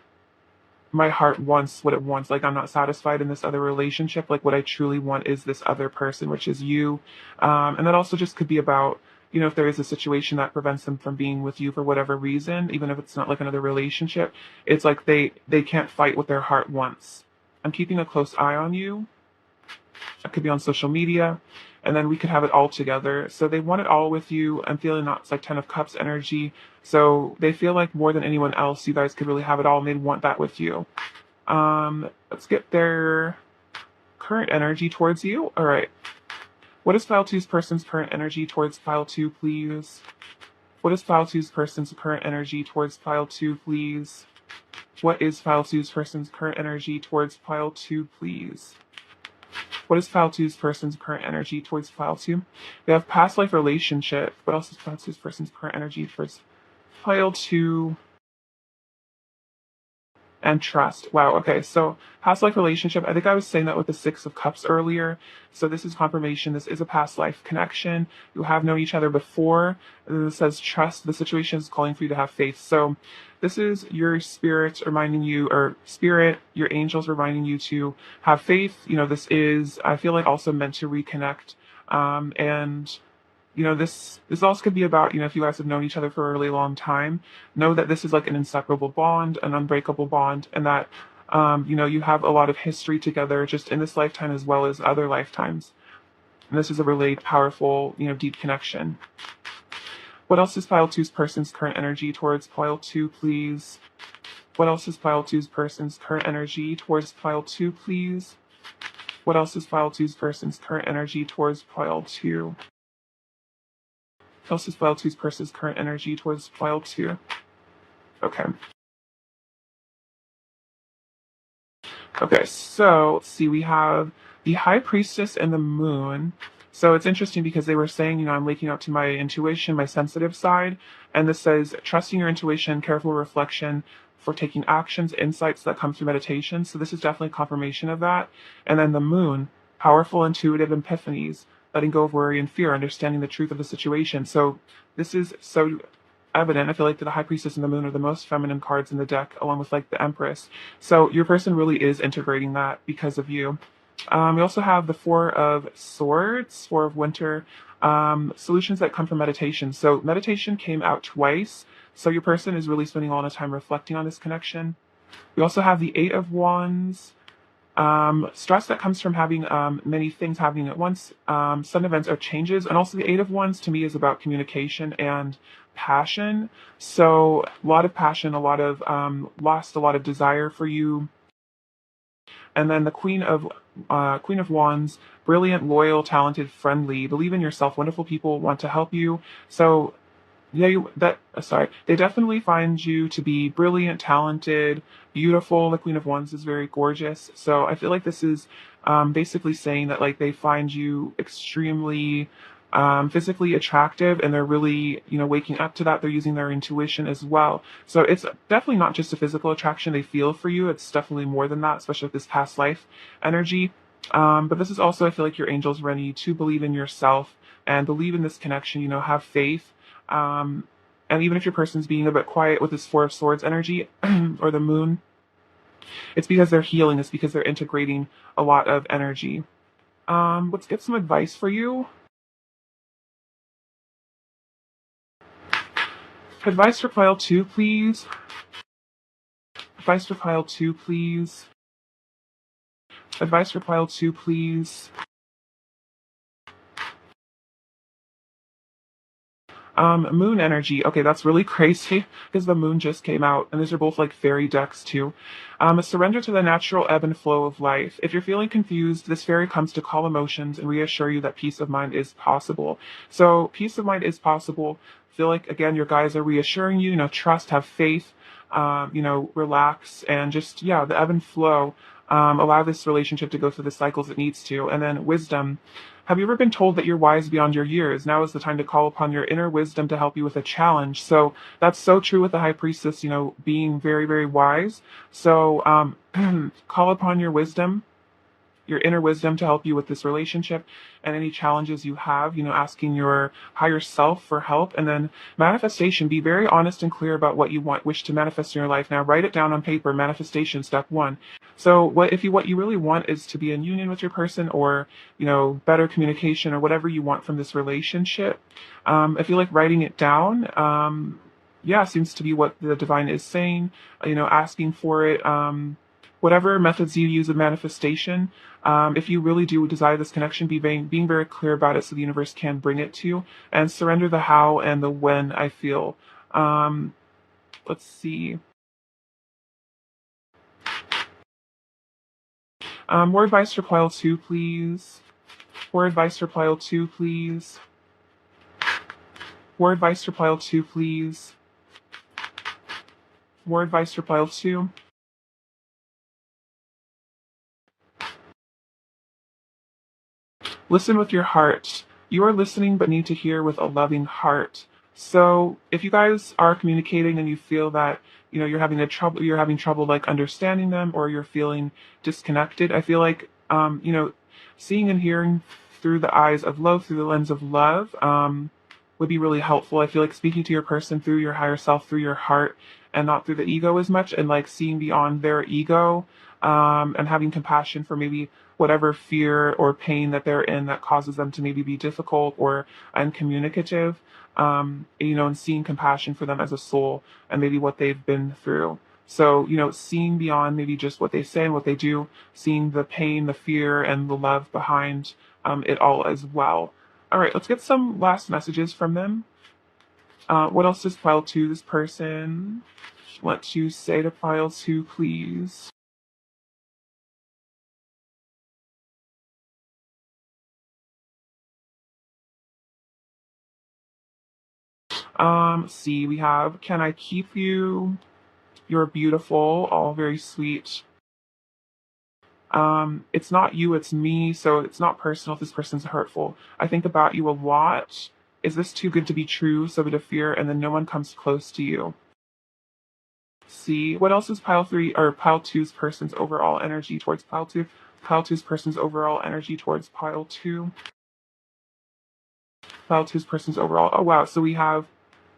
my heart wants what it wants. Like, I'm not satisfied in this other relationship. Like, what I truly want is this other person, which is you. And that also just could be about, if there is a situation that prevents them from being with you for whatever reason, even if it's not like another relationship, it's like they can't fight what their heart wants. I'm keeping a close eye on you. It could be on social media, and then we could have it all together. So they want it all with you. I'm feeling that it's like 10 of Cups energy. So they feel like more than anyone else, you guys could really have it all, and they'd want that with you. Let's get their current energy towards you. All right. What is File 2's person's current energy towards File 2, please? What is File 2's person's current energy towards File 2, please? What is File 2's person's current energy towards File 2, please? What is File 2's person's current energy towards File 2? We have past life relationship. What else is File 2's person's current energy towards File 2? And trust. Wow. Okay. So past life relationship. I think I was saying that with the Six of Cups earlier. So this is confirmation. This is a past life connection. You have known each other before. This says trust. The situation is calling for you to have faith. So this is your spirit reminding you, or spirit, your angels reminding you to have faith. This is, I feel like, also meant to reconnect. And this also could be about, if you guys have known each other for a really long time, know that this is like an inseparable bond, an unbreakable bond, and that, you have a lot of history together just in this lifetime as well as other lifetimes. And this is a really powerful, deep connection. What else is File 2's person's current energy towards File 2, please? What else is File 2's person's current energy towards File 2, please? What else is File 2's person's current energy towards File 2? What else is File 2's person's current energy towards File 2? Okay. Okay, so let's see, we have the High Priestess and the Moon. So it's interesting because they were saying, I'm waking up to my intuition, my sensitive side. And this says, trusting your intuition, careful reflection for taking actions, insights that come through meditation. So this is definitely confirmation of that. And then the Moon, powerful intuitive epiphanies, letting go of worry and fear, understanding the truth of the situation. So this is so evident. I feel like the High Priestess and the Moon are the most feminine cards in the deck, along with like the Empress. So your person really is integrating that because of you. We also have the Four of Swords, Four of Winter, solutions that come from meditation. So meditation came out twice. So your person is really spending a lot of time reflecting on this connection. We also have the Eight of Wands, stress that comes from having many things happening at once, sudden events or changes. And also the Eight of Wands to me is about communication and passion. So a lot of passion, a lot of lost, a lot of desire for you. And then the Queen of Wands, brilliant, loyal, talented, friendly, believe in yourself, wonderful people want to help you. So yeah, they definitely find you to be brilliant, talented, beautiful. The Queen of Wands is very gorgeous. So I feel like this is basically saying that like they find you extremely physically attractive, and they're really, waking up to that. They're using their intuition as well. So it's definitely not just a physical attraction they feel for you. It's definitely more than that, especially with this past life energy. But this is also, I feel like your angels ready to believe in yourself and believe in this connection, have faith. And even if your person's being a bit quiet with this Four of Swords energy or the Moon, it's because they're healing. It's because they're integrating a lot of energy. Let's get some advice for you. Advice for pile two, please. Advice for pile two, please. Advice for pile two, please. Moon energy. Okay, that's really crazy because the moon just came out, and these are both like fairy decks too. A surrender to the natural ebb and flow of life. If you're feeling confused, this fairy comes to calm emotions and reassure you that peace of mind is possible. So peace of mind is possible. Feel like again your guides are reassuring you. Trust, have faith. Relax and just the ebb and flow. Allow this relationship to go through the cycles it needs to. And then wisdom. Have you ever been told that you're wise beyond your years? Now is the time to call upon your inner wisdom to help you with a challenge. So that's so true with the High Priestess, being very, very wise. So call upon your wisdom, your inner wisdom to help you with this relationship and any challenges you have, asking your higher self for help. And then manifestation, be very honest and clear about what you wish to manifest in your life. Now write it down on paper. Manifestation, step one. So what you really want is to be in union with your person, or better communication, or whatever you want from this relationship. I feel like writing it down, seems to be what the divine is saying, asking for it. Whatever methods you use of manifestation, if you really do desire this connection, being very clear about it so the universe can bring it to you, and surrender the how and the when, I feel. Let's see. More advice for pile two, please. More advice for pile two, please. More advice for pile two, please. More advice for pile two. Listen with your heart. You are listening but need to hear with a loving heart. So if you guys are communicating and you feel that, you're having trouble like understanding them, or you're feeling disconnected, I feel like, seeing and hearing through the eyes of love, through the lens of love, would be really helpful. I feel like speaking to your person through your higher self, through your heart, and not through the ego as much, and like seeing beyond their ego, and having compassion for maybe whatever fear or pain that they're in that causes them to maybe be difficult or uncommunicative, and seeing compassion for them as a soul and maybe what they've been through. So, seeing beyond maybe just what they say and what they do, seeing the pain, the fear, and the love behind it all as well. All right, let's get some last messages from them. What else does pile two, this person, want you say to pile two, please? See, we have, can I keep you? You're beautiful, all very sweet. It's not you, it's me, so it's not personal if this person's hurtful. I think about you a lot. Is this too good to be true? So bit of fear, and then no one comes close to you. See, what else is pile three or pile two's person's overall energy towards pile two? Pile two's person's overall energy towards pile two. Pile two's person's overall. Oh wow, so we have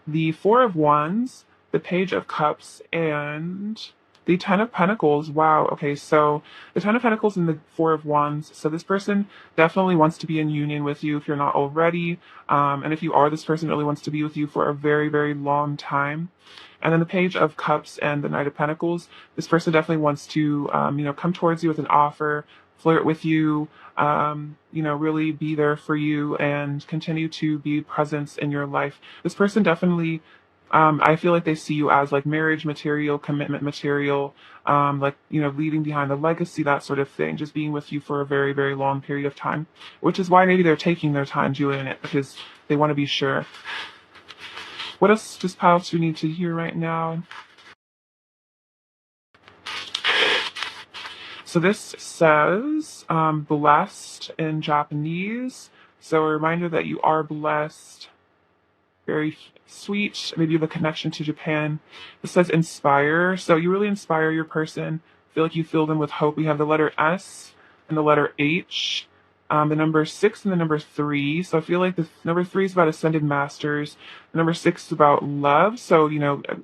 the Four of Wands, the Page of Cups, and the Ten of Pentacles. Wow. Okay, so the Ten of Pentacles and the Four of Wands. So this person definitely wants to be in union with you if you're not already. And if you are, this person really wants to be with you for a very, very long time. And then the Page of Cups and the Knight of Pentacles. This person definitely wants to, come towards you with an offer, flirt with you, really be there for you and continue to be presence in your life. This person definitely, I feel like they see you as like marriage material, commitment material, leaving behind a legacy, that sort of thing, just being with you for a very, very long period of time, which is why maybe they're taking their time doing it because they want to be sure. What else does Pile 2 need to hear right now? So this says blessed in Japanese. So a reminder that you are blessed. Very sweet. Maybe you have a connection to Japan. It says inspire. So you really inspire your person. Feel like you fill them with hope. We have the letter S and the letter H. The number 6 and the number 3. So I feel like the number 3 is about ascended masters. The number 6 is about love. So,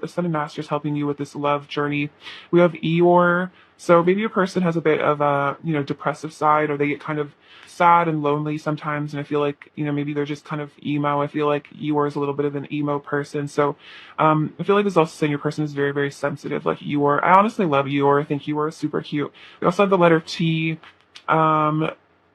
ascended masters helping you with this love journey. We have Eeyore. So maybe your person has a bit of a, depressive side, or they get kind of sad and lonely sometimes. And I feel like, maybe they're just kind of emo. I feel like Eeyore is a little bit of an emo person. So I feel like this is also saying your person is very, very sensitive, like Eeyore. I honestly love Eeyore. I think Eeyore is super cute. We also have the letter T.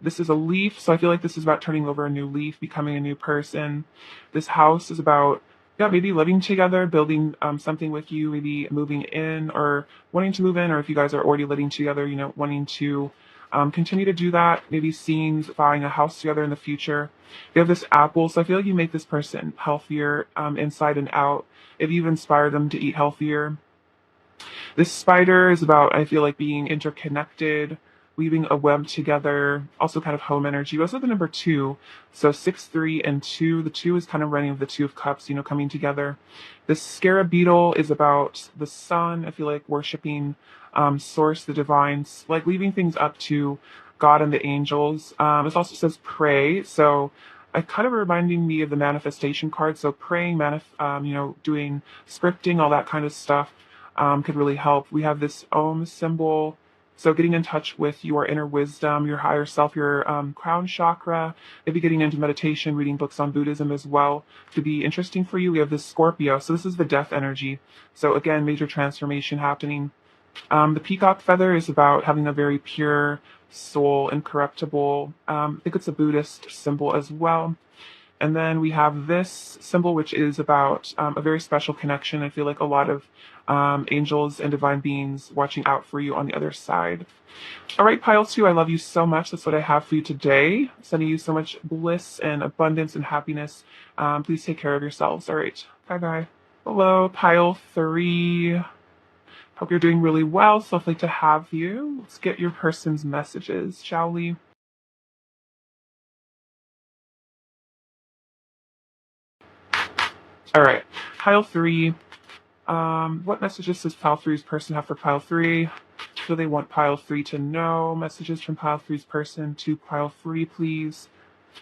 This is a leaf, so I feel like this is about turning over a new leaf, becoming a new person. This house is about, maybe living together, building something with you, maybe moving in or wanting to move in, or if you guys are already living together, wanting to continue to do that, maybe seeing buying a house together in the future. You have this apple, so I feel like you make this person healthier inside and out if you've inspired them to eat healthier. This spider is about, I feel like, being interconnected, weaving a web together, also kind of home energy. We also have the number 2. So 6, 3, and 2. The 2 is kind of running with the Two of Cups, coming together. This scarab beetle is about the sun. I feel like worshiping source, the divines, like leaving things up to God and the angels. It also says pray. So it kind of reminding me of the manifestation card. So praying, doing scripting, all that kind of stuff could really help. We have this Om symbol. So getting in touch with your inner wisdom, your higher self, your crown chakra, maybe getting into meditation, reading books on Buddhism as well could be interesting for you. We have this Scorpio. So this is the death energy. So again, major transformation happening. The peacock feather is about having a very pure soul, incorruptible. I think it's a Buddhist symbol as well. And then we have this symbol, which is about a very special connection. I feel like a lot of angels and divine beings watching out for you on the other side. All right, Pile 2, I love you so much. That's what I have for you today. Sending you so much bliss and abundance and happiness. Please take care of yourselves. All right, bye-bye. Hello, Pile 3. Hope you're doing really well. So lovely to have you. Let's get your person's messages, shall we? All right, Pile 3. What messages does Pile 3's person have for Pile 3? What do they want Pile 3 to know? Messages from Pile 3's person to Pile 3, please.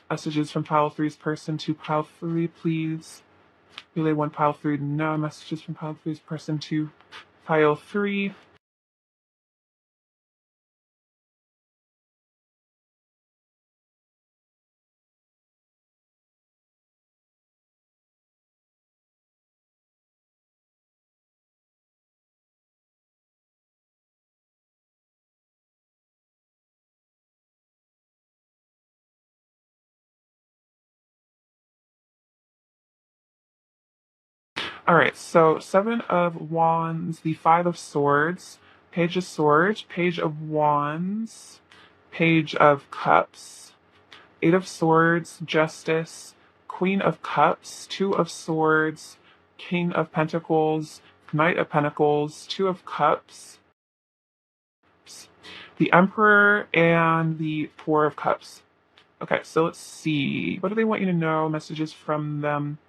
Messages from Pile 3's person to Pile 3, please. Do they want Pile 3 to know? Messages from Pile 3's person to Pile 3. All right, so 7 of Wands, the 5 of Swords, Page of Swords, Page of Wands, Page of Cups, 8 of Swords, Justice, Queen of Cups, 2 of Swords, King of Pentacles, Knight of Pentacles, 2 of Cups, the Emperor, and the 4 of Cups. Okay, so let's see. What do they want you to know? Messages from them.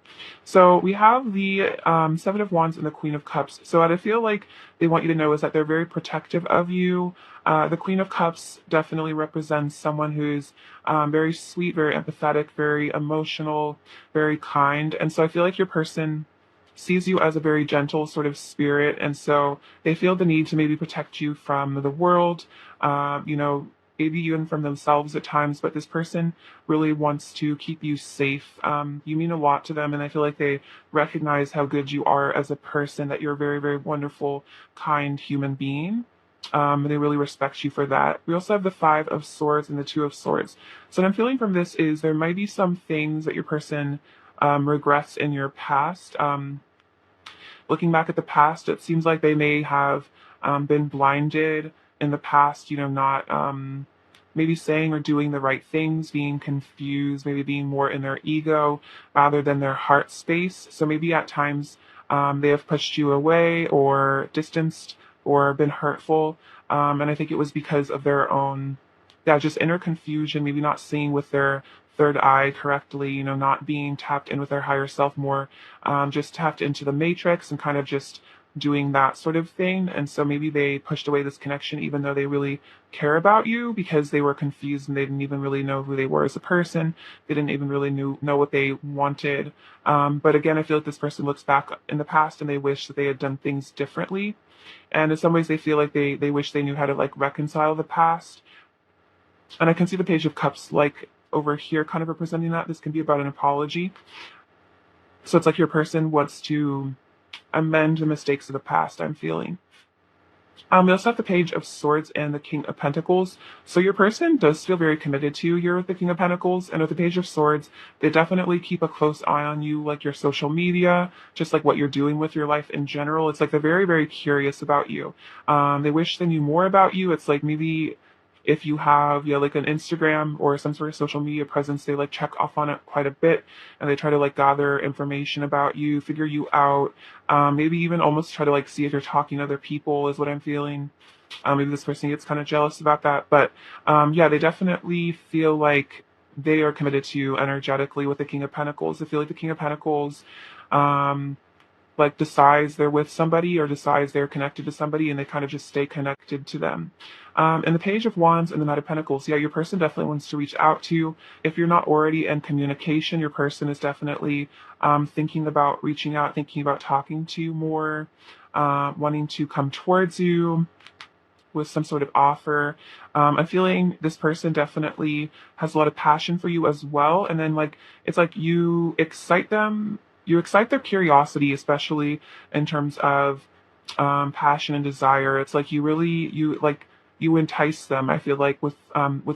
So we have the 7 of Wands and the Queen of Cups. So what I feel like they want you to know is that they're very protective of you. The Queen of Cups definitely represents someone who's very sweet, very empathetic, very emotional, very kind. And so I feel like your person sees you as a very gentle sort of spirit, and so they feel the need to maybe protect you from the world, you know, maybe even from themselves at times. But this person really wants to keep you safe. You mean a lot to them, and I feel like they recognize how good you are as a person, that you're a very, very wonderful, kind human being. They really respect you for that. We also have the Five of Swords and the Two of Swords. So what I'm feeling from this is there might be some things that your person regrets in your past. Looking back at the past, it seems like they may have been blinded in the past, you know, not maybe saying or doing the right things, being confused, maybe being more in their ego rather than their heart space. So maybe at times they have pushed you away or distanced or been hurtful. And I think it was because of their own, yeah, just inner confusion, maybe not seeing with their third eye correctly, you know, not being tapped in with their higher self more, just tapped into the matrix and kind of just doing that sort of thing. And so maybe they pushed away this connection even though they really care about you, because they were confused and they didn't even really know who they were as a person. They didn't even really know what they wanted. But again, I feel like this person looks back in the past and they wish that they had done things differently. And in some ways they feel like they wish they knew how to like reconcile the past. And I can see the Page of Cups like over here kind of representing that. This can be about an apology. So it's like your person wants to amend the mistakes of the past, I'm feeling. We also have the Page of Swords and the King of Pentacles. So your person does feel very committed to you here with the King of Pentacles. And with the Page of Swords, they definitely keep a close eye on you, like your social media, just like what you're doing with your life in general. It's like they're very, very curious about you. They wish they knew more about you. It's like maybe if you have, yeah, like an Instagram or some sort of social media presence, they like check off on it quite a bit, and they try to like gather information about you, figure you out, maybe even almost try to like see if you're talking to other people is what I'm feeling. Maybe this person gets kind of jealous about that, but yeah, they definitely feel like they are committed to you energetically with the King of Pentacles. I feel like the King of Pentacles, like decides they're with somebody or decides they're connected to somebody, and they kind of just stay connected to them. And the Page of Wands and the Knight of Pentacles, yeah, your person definitely wants to reach out to you. If you're not already in communication, your person is definitely thinking about reaching out, thinking about talking to you more, wanting to come towards you with some sort of offer. I'm feeling this person definitely has a lot of passion for you as well. And then like, it's like you excite them, you excite their curiosity, especially in terms of passion and desire. It's like you entice them. I feel like with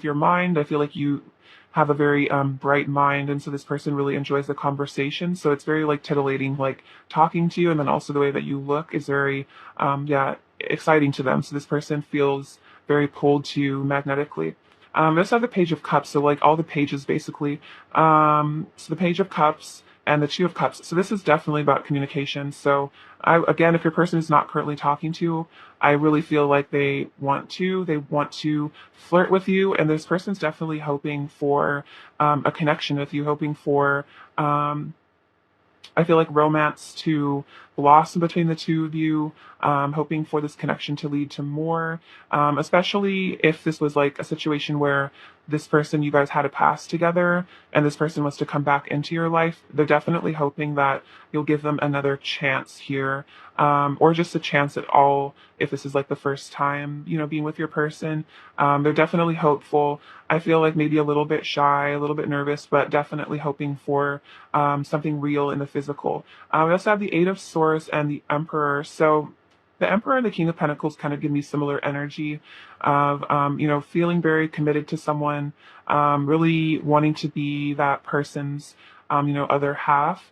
your mind, I feel like you have a very bright mind, and so this person really enjoys the conversation. So it's very like titillating, like talking to you, and then also the way that you look is very yeah, exciting to them. So this person feels very pulled to you magnetically. Let's have the Page of Cups. So like all the pages basically. So the Page of Cups and the Two of Cups. So this is definitely about communication. So again, if your person is not currently talking to you, I really feel like they want to flirt with you. And this person's definitely hoping for a connection with you, hoping for, I feel like romance to blossom between the two of you, hoping for this connection to lead to more, especially if this was like a situation where this person, you guys had a past together and this person wants to come back into your life. They're definitely hoping that you'll give them another chance here, or just a chance at all if this is like the first time, you know, being with your person. They're definitely hopeful. I feel like maybe a little bit shy, a little bit nervous, but definitely hoping for something real in the physical. We also have the Eight of Swords and the Emperor. So the Emperor and the King of Pentacles kind of give me similar energy of, you know, feeling very committed to someone, really wanting to be that person's, you know, other half.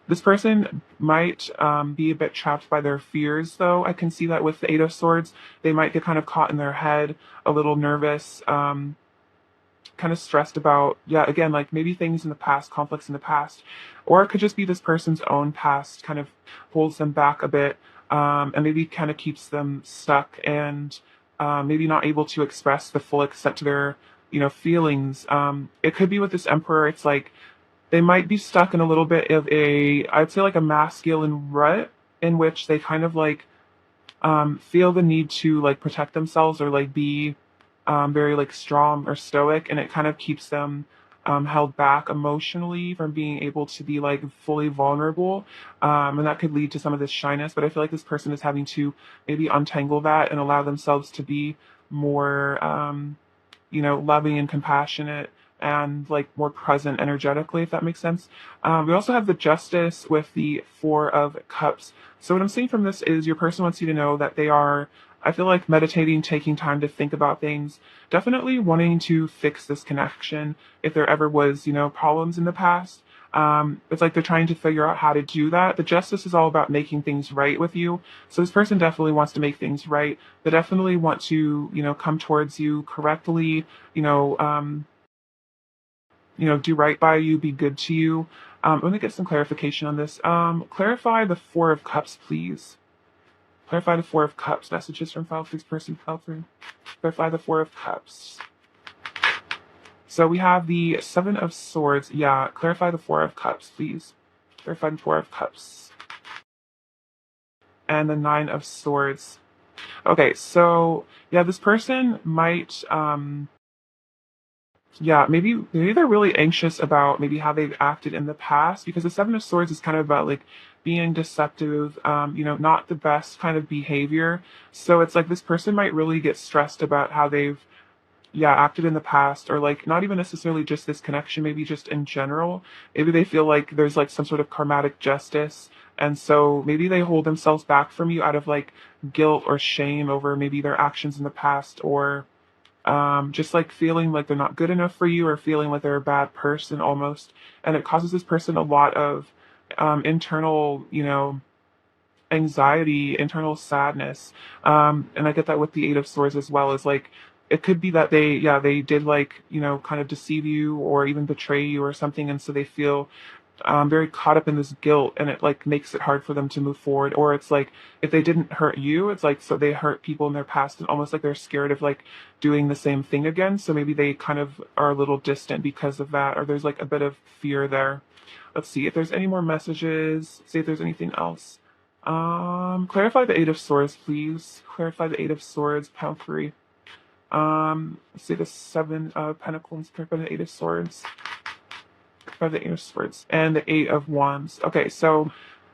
This person might be a bit trapped by their fears, though. I can see that with the Eight of Swords. They might get kind of caught in their head, a little nervous, kind of stressed about, yeah, again, like maybe things in the past, conflicts in the past, or it could just be this person's own past kind of holds them back a bit, and maybe kind of keeps them stuck and maybe not able to express the full extent to their, you know, feelings. It could be with this Emperor, it's like they might be stuck in a little bit of a, I'd say like a masculine rut in which they kind of like feel the need to like protect themselves or like be very like strong or stoic, and it kind of keeps them held back emotionally from being able to be like fully vulnerable. And that could lead to some of this shyness. But I feel like this person is having to maybe untangle that and allow themselves to be more, loving and compassionate and like more present energetically, if that makes sense. We also have the Justice with the Four of Cups. So what I'm seeing from this is your person wants you to know that they are, I feel like, meditating, taking time to think about things, definitely wanting to fix this connection if there ever was, problems in the past. It's like they're trying to figure out how to do that. The Justice is all about making things right with you. So this person definitely wants to make things right. They definitely want to, come towards you correctly, you know, um, do right by you, be good to you. Let me get some clarification on this. Clarify the Four of Cups, please. Clarify the Four of Cups. Messages from file 3's person, file 3. Clarify the Four of Cups. So we have the Seven of Swords. Yeah, clarify the Four of Cups, please. Clarify the Four of Cups. And the Nine of Swords. Okay, so yeah, this person might yeah, maybe they're really anxious about maybe how they've acted in the past, because the Seven of Swords is kind of about like being deceptive, not the best kind of behavior. So it's like this person might really get stressed about how they've, yeah, acted in the past, or like not even necessarily just this connection, maybe just in general. Maybe they feel like there's like some sort of karmatic justice. And so maybe they hold themselves back from you out of like guilt or shame over maybe their actions in the past, or just like feeling like they're not good enough for you, or feeling like they're a bad person almost. And it causes this person a lot of internal, anxiety, internal sadness. And I get that with the Eight of Swords as well. Is like it could be that they did like, kind of deceive you or even betray you or something, and so they feel very caught up in this guilt, and it like makes it hard for them to move forward. Or it's like if they didn't hurt you, it's like so they hurt people in their past, and almost like they're scared of like doing the same thing again. So maybe they kind of are a little distant because of that, or there's like a bit of fear there. Let's see if there's any more messages. See if there's anything else. Clarify the Eight of Swords, please. Clarify the Eight of Swords, pound 3. Let's see the Seven of Pentacles. Clarify the Eight of Swords. Clarify the Eight of Swords and the Eight of Wands. Okay, so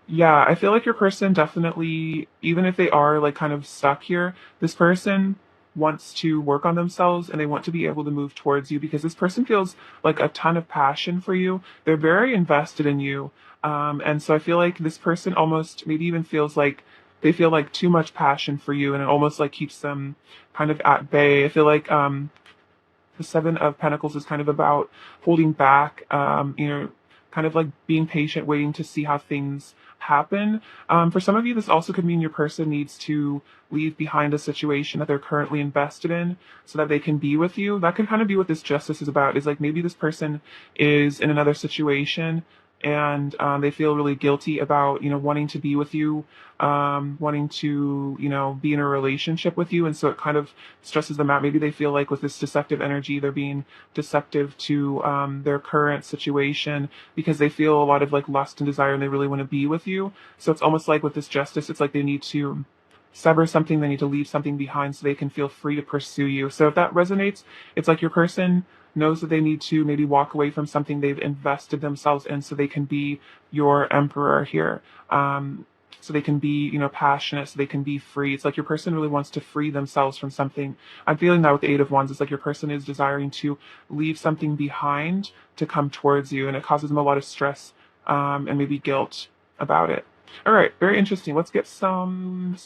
yeah, I feel like your person definitely, even if they are like kind of stuck here, this person wants to work on themselves and they want to be able to move towards you, because this person feels like a ton of passion for you. They're very invested in you. And so I feel like this person almost maybe even feels like they feel like too much passion for you, and it almost like keeps them kind of at bay. I feel like the Seven of Pentacles is kind of about holding back, kind of like being patient, waiting to see how things happen. For some of you, this also could mean your person needs to leave behind a situation that they're currently invested in so that they can be with you. That can kind of be what this Justice is about, is like maybe this person is in another situation, and they feel really guilty about, wanting to be with you, wanting to, be in a relationship with you. And so it kind of stresses them out. Maybe they feel like with this deceptive energy, they're being deceptive to their current situation, because they feel a lot of like lust and desire, and they really want to be with you. So it's almost like with this Justice, it's like they need to sever something, they need to leave something behind so they can feel free to pursue you. So if that resonates, it's like your person knows that they need to maybe walk away from something they've invested themselves in so they can be your emperor here. So they can be, passionate, so they can be free. It's like your person really wants to free themselves from something. I'm feeling that with the Eight of Wands. It's like your person is desiring to leave something behind to come towards you, and it causes them a lot of stress and maybe guilt about it. All right, very interesting. Let's get some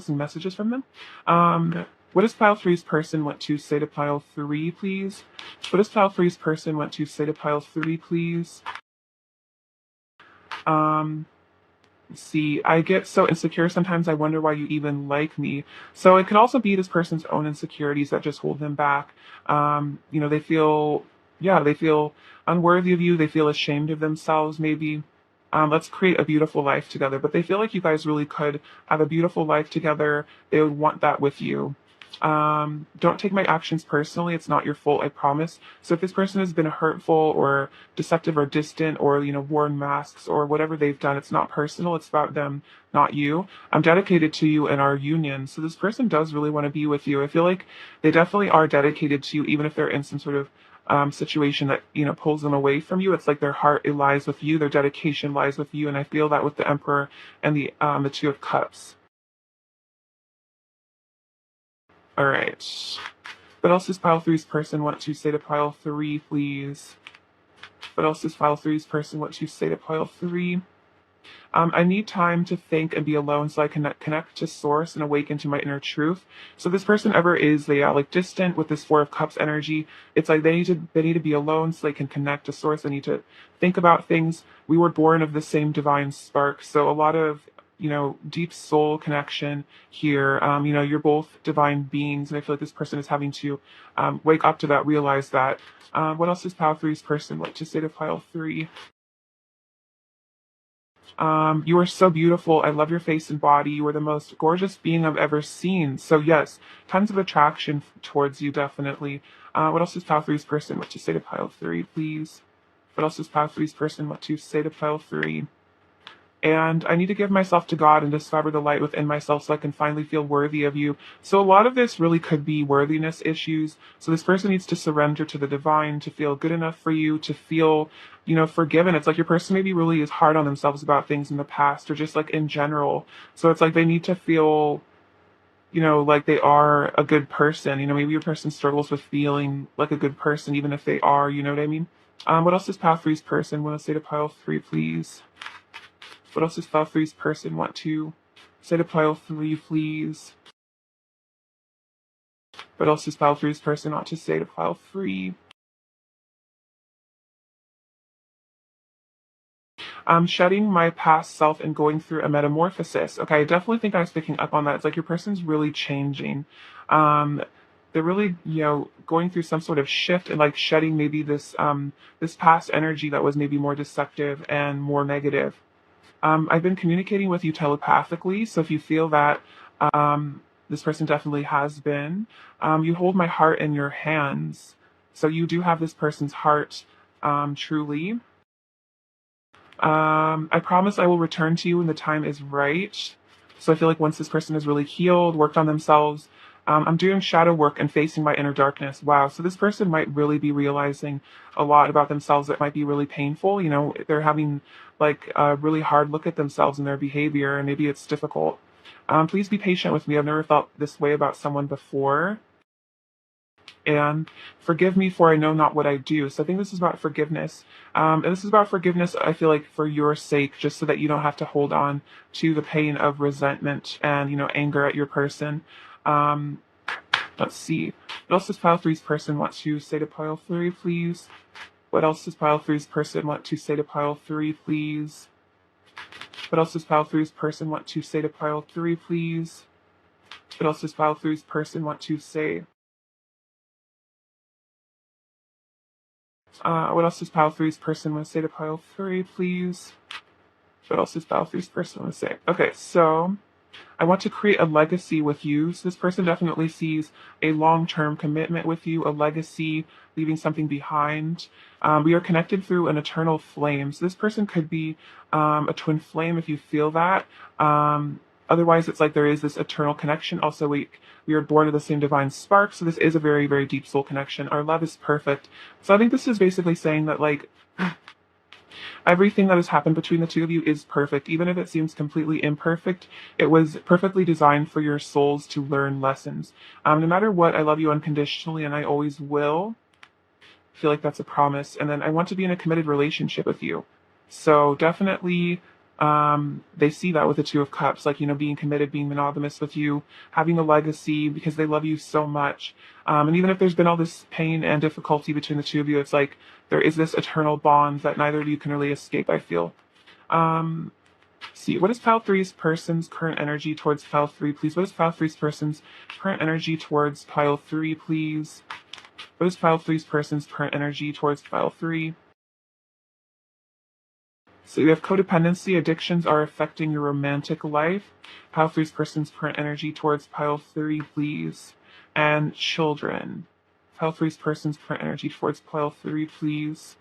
messages from them. What does pile 3's person want to say to pile 3, please? What does pile 3's person want to say to pile 3, please? See, I get so insecure sometimes I wonder why you even like me. So it could also be this person's own insecurities that just hold them back. They feel, yeah, they feel unworthy of you. They feel ashamed of themselves, maybe. Let's create a beautiful life together. But they feel like you guys really could have a beautiful life together. They would want that with you. Don't take my actions personally. It's not your fault, I promise. So if this person has been hurtful or deceptive or distant, or, worn masks or whatever they've done, it's not personal. It's about them, not you. I'm dedicated to you and our union. So this person does really want to be with you. I feel like they definitely are dedicated to you, even if they're in some sort of situation that, pulls them away from you. It's like their heart, it lies with you, their dedication lies with you. And I feel that with the Emperor and the Two of Cups. All right. What else does pile three's person want to say to pile three, please? What else does pile three's person want to say to pile three? I need time to think and be alone so I can connect to source and awaken to my inner truth. So this person ever is, they are like distant with this Four of Cups energy. It's like they need to be alone so they can connect to source. They need to think about things. We were born of the same divine spark. So a lot of deep soul connection here. You're both divine beings, and I feel like this person is having to wake up to that, realize that. What else does pile three's person like to say to pile three? You are so beautiful. I love your face and body. You are the most gorgeous being I've ever seen. So yes, tons of attraction towards you, definitely. What else does pile three's person want to say to pile three, please? What else does pile three's person want to say to pile three? And I need to give myself to God and discover the light within myself so I can finally feel worthy of you. So a lot of this really could be worthiness issues. So this person needs to surrender to the divine to feel good enough for you, to feel, forgiven. It's like your person maybe really is hard on themselves about things in the past or just like in general. So it's like they need to feel, like they are a good person. Maybe your person struggles with feeling like a good person, even if they are, you know what I mean? What else does pile three's person want to say to pile three, please? What else does pile three's person want to say to pile three, please? What else does pile three's person want to say to pile three? I'm shedding my past self and going through a metamorphosis. Okay, I definitely think I was picking up on that. It's like your person's really changing. Um, they're really, going through some sort of shift and like shedding maybe this past energy that was maybe more deceptive and more negative. I've been communicating with you telepathically, so if you feel that this person definitely has been, you hold my heart in your hands. So you do have this person's heart, truly. I promise I will return to you when the time is right. So I feel like once this person is really healed, worked on themselves, I'm doing shadow work and facing my inner darkness. Wow. So this person might really be realizing a lot about themselves that might be really painful. They're having like a really hard look at themselves and their behavior, and maybe it's difficult. Please be patient with me. I've never felt this way about someone before. And forgive me for I know not what I do. So I think this is about forgiveness. And this is about forgiveness, I feel like, for your sake, just so that you don't have to hold on to the pain of resentment and, anger at your person. Um, let's see. What else does pile three's person want to say to pile three, please? What else does pile three's person want to say to pile three, please? What else does pile three's person want to say to pile three, please? What else does pile three's person want to say? What else does pile three's person want to say to pile three, please? What else does pile three's person want to say? Okay, so I want to create a legacy with you. So this person definitely sees a long-term commitment with you, a legacy, leaving something behind. We are connected through an eternal flame. So this person could be a twin flame if you feel that. Otherwise, it's like there is this eternal connection. Also, we are born of the same divine spark. So this is a very, very deep soul connection. Our love is perfect. So I think this is basically saying that like everything that has happened between the two of you is perfect. Even if it seems completely imperfect, it was perfectly designed for your souls to learn lessons. No matter what, I love you unconditionally and I always will. I feel like that's a promise. And then I want to be in a committed relationship with you. So definitely, they see that with the Two of Cups, like, being committed, being monogamous with you, having a legacy because they love you so much. And even if there's been all this pain and difficulty between the two of you, it's like there is this eternal bond that neither of you can really escape, I feel. Um, see, what is pile three's person's current energy towards pile three, please? What is pile three's person's current energy towards pile three, please? What is pile three's person's current energy towards pile three? So you have codependency, addictions are affecting your romantic life. Pile three's person's current energy towards pile three, please. And children. Pile three's person's current energy towards pile three, please.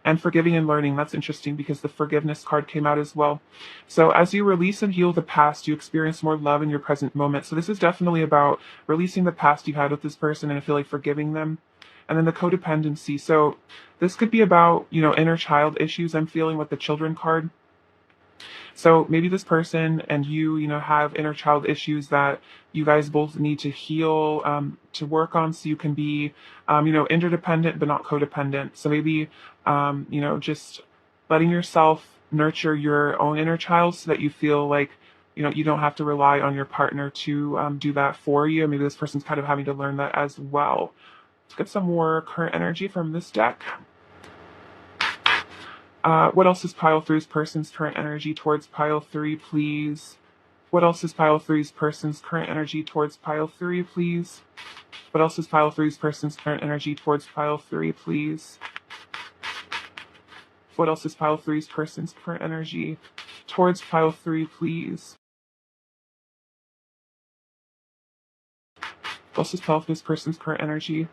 And forgiving and learning, that's interesting because the forgiveness card came out as well. So as you release and heal the past, you experience more love in your present moment. So this is definitely about releasing the past you had with this person and I feel like forgiving them. And then the codependency. So this could be about, inner child issues I'm feeling with the children card. So maybe this person and you have inner child issues that you guys both need to heal, to work on so you can be, interdependent but not codependent. So maybe, just letting yourself nurture your own inner child so that you feel like, you don't have to rely on your partner to do that for you. Maybe this person's kind of having to learn that as well. Let's get some more current energy from this deck. What else is pile three's person's current energy towards pile three, please? What else is pile three's person's current energy towards pile three, please? What else is pile three's person's current energy towards pile three, please? What else is pile three's person's current energy towards pile three, please? What else is pile three's person's current energy?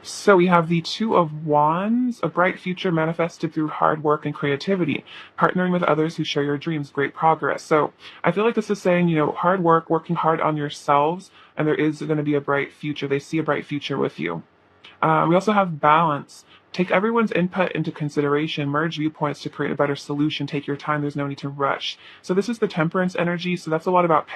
So we have the Two of Wands, a bright future manifested through hard work and creativity, partnering with others who share your dreams, great progress. So I feel like this is saying, hard work, working hard on yourselves, and there is going to be a bright future. They see a bright future with you. We also have balance. Take everyone's input into consideration, merge viewpoints to create a better solution. Take your time. There's no need to rush. So this is the temperance energy. So that's a lot about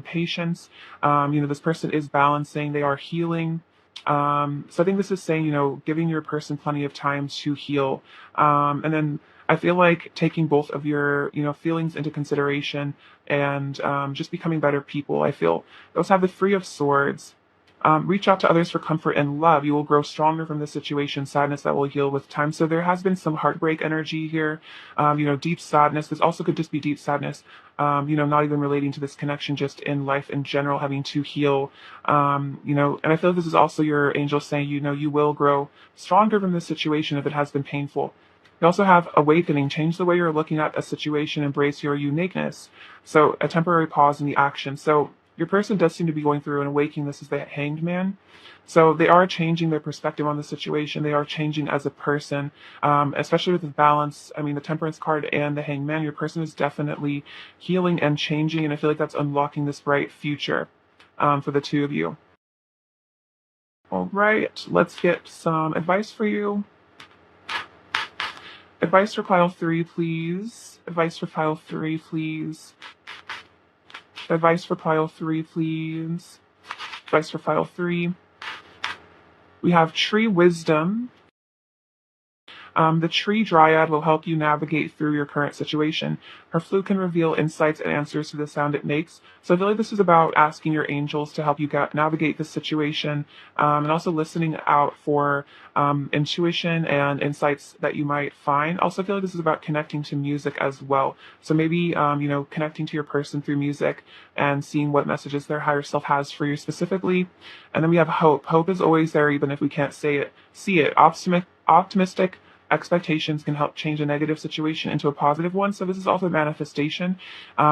patience. This person is balancing. They are healing. So I think this is saying, giving your person plenty of time to heal. And then I feel like taking both of your, feelings into consideration and just becoming better people. I feel those have the Three of Swords. Reach out to others for comfort and love. You will grow stronger from this situation, sadness that will heal with time. So there has been some heartbreak energy here, deep sadness. This also could just be deep sadness, not even relating to this connection, just in life in general, having to heal, and I feel like this is also your angel saying, you will grow stronger from this situation if it has been painful. You also have awakening, change the way you're looking at a situation, embrace your uniqueness. So a temporary pause in the action. So your person does seem to be going through an awakening. This is the Hanged Man. So they are changing their perspective on the situation. They are changing as a person, especially with the balance. I mean, the Temperance card and the Hanged Man, your person is definitely healing and changing. And I feel like that's unlocking this bright future for the two of you. All right, let's get some advice for you. Advice for pile three, please. Advice for pile three, please. Advice for pile three, please. Advice for pile three. We have Tree Wisdom. The Tree Dryad will help you navigate through your current situation. Her flute can reveal insights and answers to the sound it makes. So I feel like this is about asking your angels to help you navigate this situation, and also listening out for intuition and insights that you might find. Also, I feel like this is about connecting to music as well. So maybe, connecting to your person through music and seeing what messages their higher self has for you specifically. And then we have hope. Hope is always there, even if we can't see it. Optimistic expectations can help change a negative situation into a positive one. So this is also manifestation.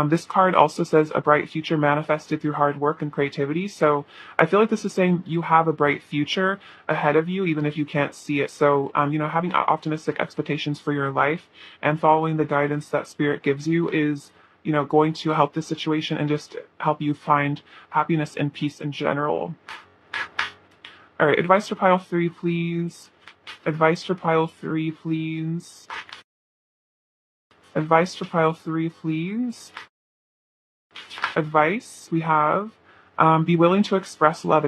This card also says a bright future manifested through hard work and creativity. So I feel like this is saying you have a bright future ahead of you, even if you can't see it. So, having optimistic expectations for your life and following the guidance that spirit gives you is, going to help this situation and just help you find happiness and peace in general. All right, advice for pile three, please. Advice for pile three, please. Advice for pile three, please. Advice we have, be willing to express love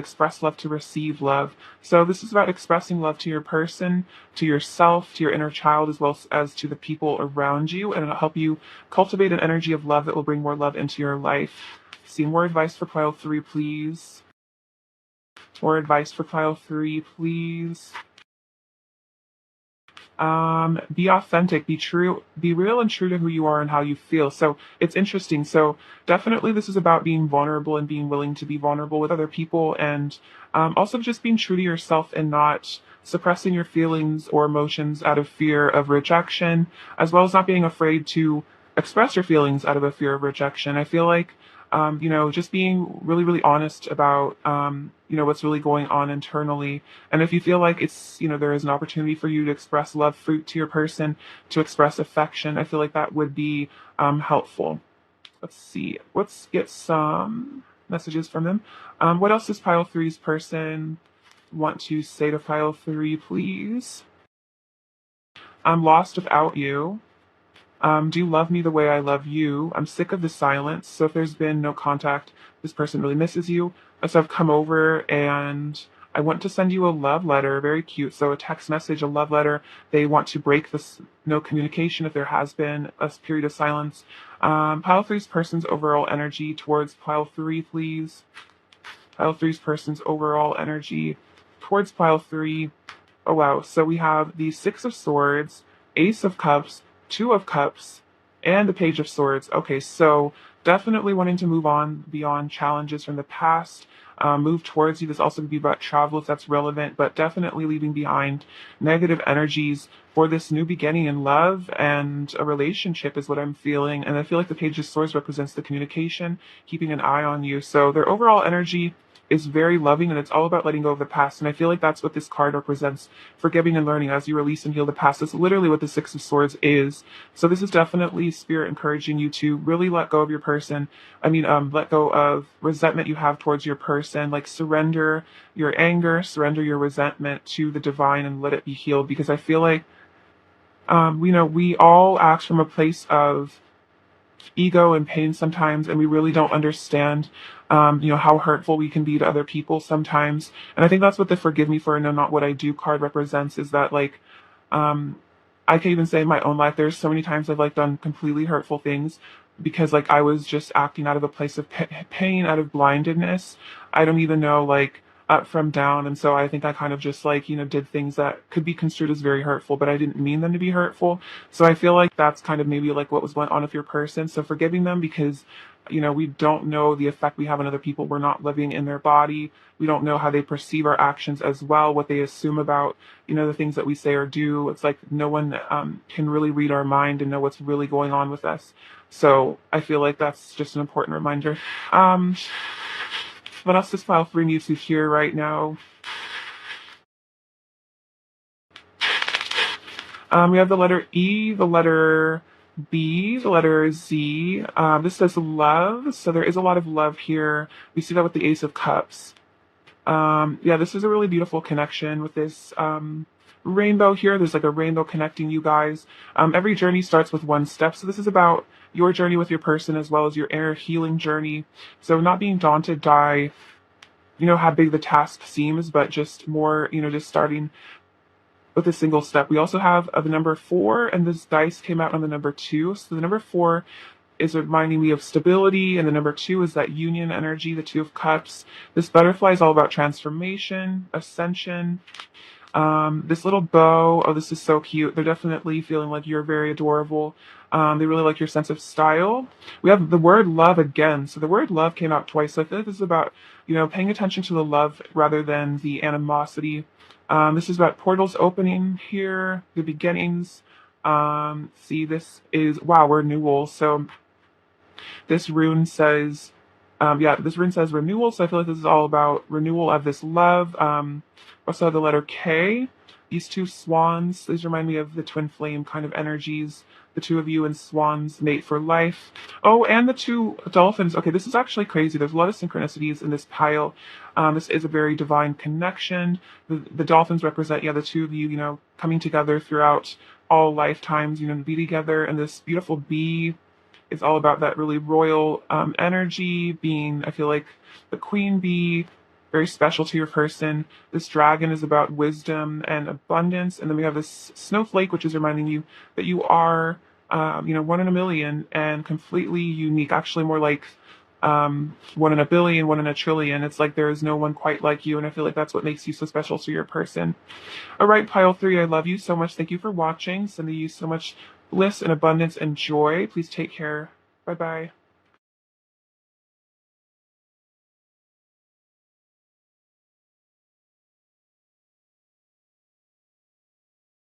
to receive love. So this is about expressing love to your person, to yourself, to your inner child, as well as to the people around you, and it'll help you cultivate an energy of love that will bring more love into your life. See more advice for pile three, please. More advice for pile three, please. Be authentic, be true, be real and true to who you are and how you feel. So it's interesting. So definitely this is about being vulnerable and being willing to be vulnerable with other people, and also just being true to yourself and not suppressing your feelings or emotions out of fear of rejection, as well as not being afraid to express your feelings out of a fear of rejection. I feel like just being really, really honest about, what's really going on internally. And if you feel like there is an opportunity for you to express love fruit to your person, to express affection, I feel like that would be helpful. Let's see. Let's get some messages from them. What else does pile three's person want to say to pile three, please? I'm lost without you. Do you love me the way I love you? I'm sick of the silence. So if there's been no contact, this person really misses you. So I've come over and I want to send you a love letter, very cute. So a text message, a love letter. They want to break this no communication if there has been a period of silence. Pile three's person's overall energy towards pile three, please. Pile three's person's overall energy towards pile three. Oh wow. So we have the Six of Swords, Ace of Cups, Two of Cups, and the Page of Swords. Okay, so definitely wanting to move on beyond challenges from the past, move towards you. This also could be about travel if that's relevant, but definitely leaving behind negative energies for this new beginning in love and a relationship is what I'm feeling. And I feel like the Page of Swords represents the communication, keeping an eye on you. So their overall energy is very loving and it's all about letting go of the past. And I feel like that's what this card represents, forgiving and learning as you release and heal the past. That's literally what the Six of Swords is. So this is definitely spirit encouraging you to really let go of your person. Let go of resentment you have towards your person, like surrender your anger, surrender your resentment to the divine and let it be healed. Because I feel like, we all act from a place of ego and pain sometimes, and we really don't understand, how hurtful we can be to other people sometimes. And I think that's what the "Forgive Me for No Not What I Do" card represents. Is that like, um, I can even say in my own life, there's so many times I've like done completely hurtful things because like I was just acting out of a place of pain, out of blindedness. I don't even know like up from down, and so I think I kind of just like did things that could be construed as very hurtful, but I didn't mean them to be hurtful. So I feel like that's kind of maybe like what was went on with your person. So forgiving them because we don't know the effect we have on other people. We're not living in their body. We don't know how they perceive our actions as well, what they assume about the things that we say or do. It's like no one can really read our mind and know what's really going on with us. So I feel like that's just an important reminder. Um, what else does file 3 need to hear right now? We have the letter E, the letter B, the letter Z. This says love, so there is a lot of love here. We see that with the Ace of Cups. Yeah, this is a really beautiful connection with this rainbow here. There's like a rainbow connecting you guys. Every journey starts with one step. So this is about your journey with your person as well as your inner healing journey. So not being daunted by, how big the task seems, but just more, just starting with a single step. We also have the number 4, and this dice came out on the number 2. So the number 4 is reminding me of stability, and the number 2 is that union energy, the Two of Cups. This butterfly is all about transformation, ascension. This little bow, oh, this is so cute. They're definitely feeling like you're very adorable. They really like your sense of style. We have the word love again. So the word love came out twice. So I feel like this is about, paying attention to the love rather than the animosity. This is about portals opening here, the beginnings. See, this is, wow, renewal. So this rune says, this rune says renewal. So I feel like this is all about renewal of this love. Also the letter K. These two swans, these remind me of the twin flame kind of energies. The two of you and swans mate for life. Oh, and the two dolphins. Okay, this is actually crazy. There's a lot of synchronicities in this pile. This is a very divine connection. The dolphins represent, the two of you, coming together throughout all lifetimes, be together. And this beautiful bee is all about that really royal energy, being, I feel like, the queen bee, very special to your person. This dragon is about wisdom and abundance. And then we have this snowflake, which is reminding you that you are, one in a million and completely unique. Actually, more like one in a billion, one in a trillion. It's like there is no one quite like you. And I feel like that's what makes you so special to your person. All right, pile 3, I love you so much. Thank you for watching. Sending you so much bliss and abundance and joy. Please take care. Bye-bye.